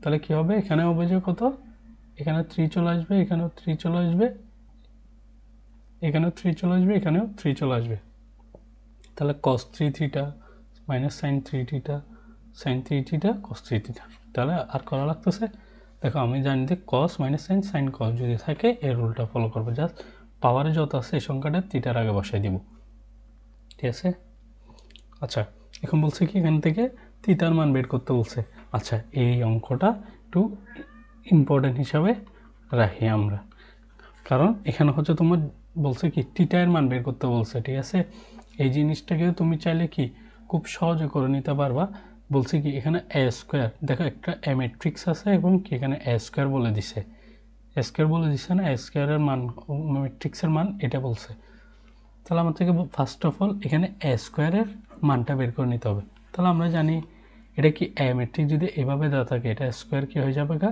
S1: তাহলে কি হবে, এখানে হবে যে কত, এখানে 3 চলে আসবে, এখানেও 3 চলে আসবে, এখানেও 3 চলে আসবে, এখানেও 3 চলে আসবে, তাহলে cos 3 theta minus sine 3 theta sine 3 theta cos 3 theta, তাহলে আর করা লাগতেছে, দেখো আমি জানি যে cos minus sine sine cos যদি থাকে এই রুলটা ফলো করবো, জাস্ট পাওয়ারে যত আছে এই সংখ্যাটা থিটার আগে বসাই দিব, ঠিক আছে। আচ্ছা এখন বলছে কি এখান থেকে থিটার মান বের করতে বলছে, আচ্ছা এই অঙ্কটা একটু ইম্পর্টেন্ট হিসাবে রাখি আমরা, কারণ এখানে হচ্ছে তোমার বলছে কি থিটার মান বের করতে বলছে, ঠিক আছে। এই জিনিসটাকে তুমি চাইলে কি খুব সহজে করে নিতে পারবা, বলছে কি এখানে এ স্কোয়ার, দেখো একটা এ ম্যাট্রিক্স আছে এবং কি এখানে এ স্কোয়ার বলে দিছে, এ স্কোয়ার বলে দিছে না, এ স্কোয়ারের মান ম্যাট্রিক্সের মান এটা বলছে, তাহলে আমার থেকে ফার্স্ট অফ অল এখানে এ স্কোয়ারের মানটা বের করে নিতে হবে। তাহলে আমরা জানি এটা কি এ ম্যাট্রিক্স যদি এভাবে দেওয়া থাকে এটা স্কোয়ার কি হয়ে যাবে গা,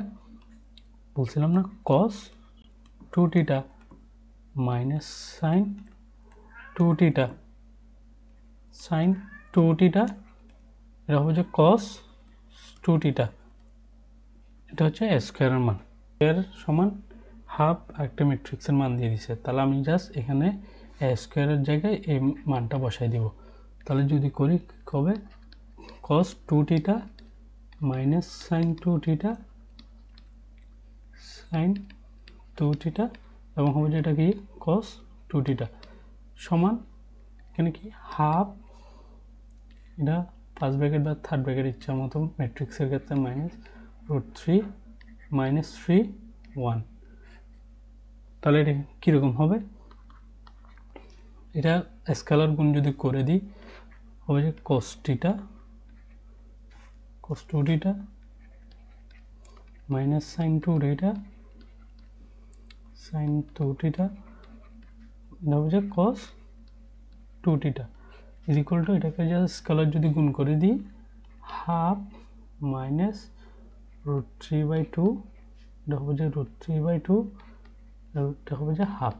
S1: বলছিলাম না কস 2 theta minus sign 2 theta sine 2 theta, এটা হবে যে কস 2 থিটা, এটা হচ্ছে স্কোয়ারের মান, স্কোয়ার সমান হাফ একটা ম্যাট্রিক্সের মান দিয়ে দিছে, তাহলে আমি জাস্ট এখানে স্কোয়ারের জায়গায় এই মানটা বসাই দিব, তাহলে যদি করি কবে কস 2 theta minus sign 2 theta sine 2 theta, এবং হবে যে এটা কি কস 2 থিটা সমান এখানে কি হাফ, এটা ফার্স্ট ব্র্যাকেট বা থার্ড ব্র্যাকেট ইচ্ছা মতো, ম্যাট্রিক্সের ক্ষেত্রে মাইনাস √3 মাইনাস 3 1, তাহলে এটা কীরকম হবে, এটা স্কেলার গুণ যদি করে দিই হবে যে cos theta cos 2 theta minus sign 2 theta sine 2 theta, এটা হবে যে cos 2 theta is equal two, এটাকে জাস্ট স্কেলার যদি গুণ করে দিই হাফ মাইনাস √3/2, এটা হবে যে √3/2, এটা হবে যে হাফ,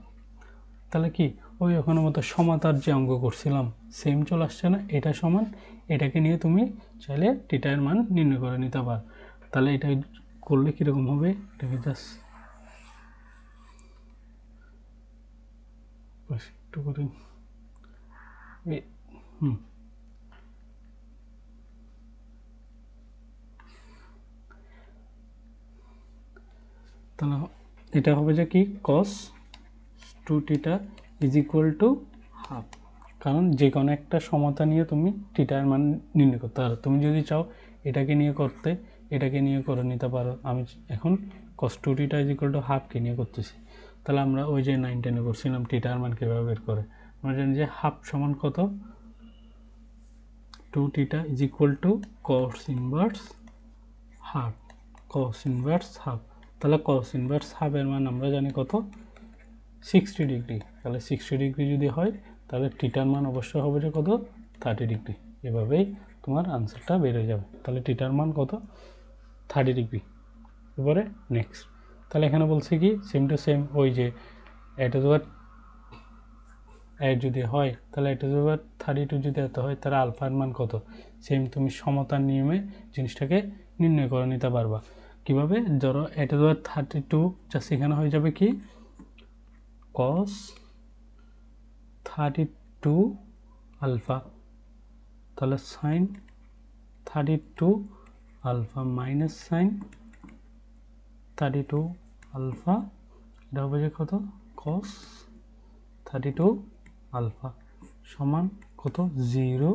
S1: তাহলে কি ওই ওখানের মতো সমাতার যে অঙ্ক করছিলাম সেম চলে আসছে না, এটা সমান, এটাকে নিয়ে তুমি চাইলে থিটার মান নির্ণয় করে নিতে পার, তাহলে এটা করলে কীরকম হবে, এটাকে জাস্ট একটু করে তাহলে এটা হবে যে কি cos 2θ is equal to half, কারণ যে কোনো একটা সমতা নিয়ে তুমি থিটার মান নির্ণয় করতে পারো। তুমি যদি চাও এটাকে নিয়ে করতে, এটাকে নিয়ে করে নিতে পারো। আমি এখন cos 2θ ইজ ইকুয়াল টু হাফকে নিয়ে করতেছি। তাহলে আমরা ওই যে 9 10 করছিলাম থিটার মান কীভাবে বের করে, আমরা জানি যে হাফ সমান কত, 2θ is equal to cos inverse half, cos inverse half. তাহলে cos ইনভার্স হাফের মান আমরা জানি কত, 60 ডিগ্রি। তাহলে 60 ডিগ্রি যদি হয় তাহলে থিটার মান অবশ্যই হবে যে কত, 30 ডিগ্রি। এভাবেই তোমার আনসারটা বের হয়ে যাবে। তাহলে থিটার মান কত, 30 ডিগ্রি। এবারে নেক্সট, তাহলে এখানে বলছে কি সেম টু সেম, ওই যে এটা যদি হয় তাহলে এটা 32 যদি এত হয় তাহলে আলফার মান কত, সেম তুমি সমতার নিয়মে জিনিসটাকে নির্ণয় করে নিতে পারবা। কিভাবে, ধরো এটা 32 জাস্ট এখানে হয়ে যাবে কি cos 32 আলফা, তাহলে sin 32 alpha minus sin 32 alpha, এটা হবে যে কত, cos 32 আলফা সমান কত, 0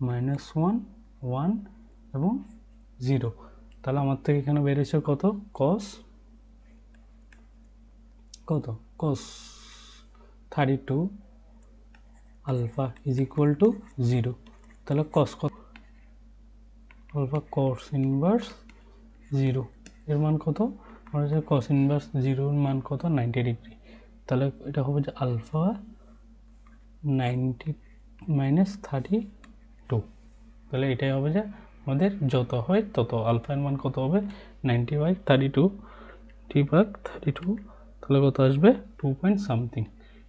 S1: -1 1 এবং 0। তাহলে আমার থেকে এখানে বেরিয়েছে কত, cos 32 alpha is equal to 0। তাহলে cos আলফা cos ইনভার্স 0 এর মান কত, আমরা যে cos ইনভার্স 0 এর মান কত, 90 ডিগ্রি। তাহলে এটা হবে যে আলফা 90 মাইনাস 32। তাহলে এটাই হবে যে আমাদের যত হয় তত আলফার মান কত হবে, 90/32 t/32, তাহলে কত আসবে 2 পয়েন্ট সামথিং,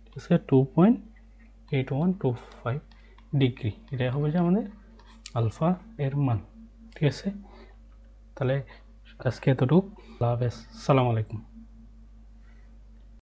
S1: ঠিক আছে, 2.8125 ডিগ্রি। এটাই হবে যে আমাদের আলফা এর মান, ঠিক আছে। তাহলে আজকে এতটুকু, আল্লাহ হাফেজ, আসসালামু আলাইকুম।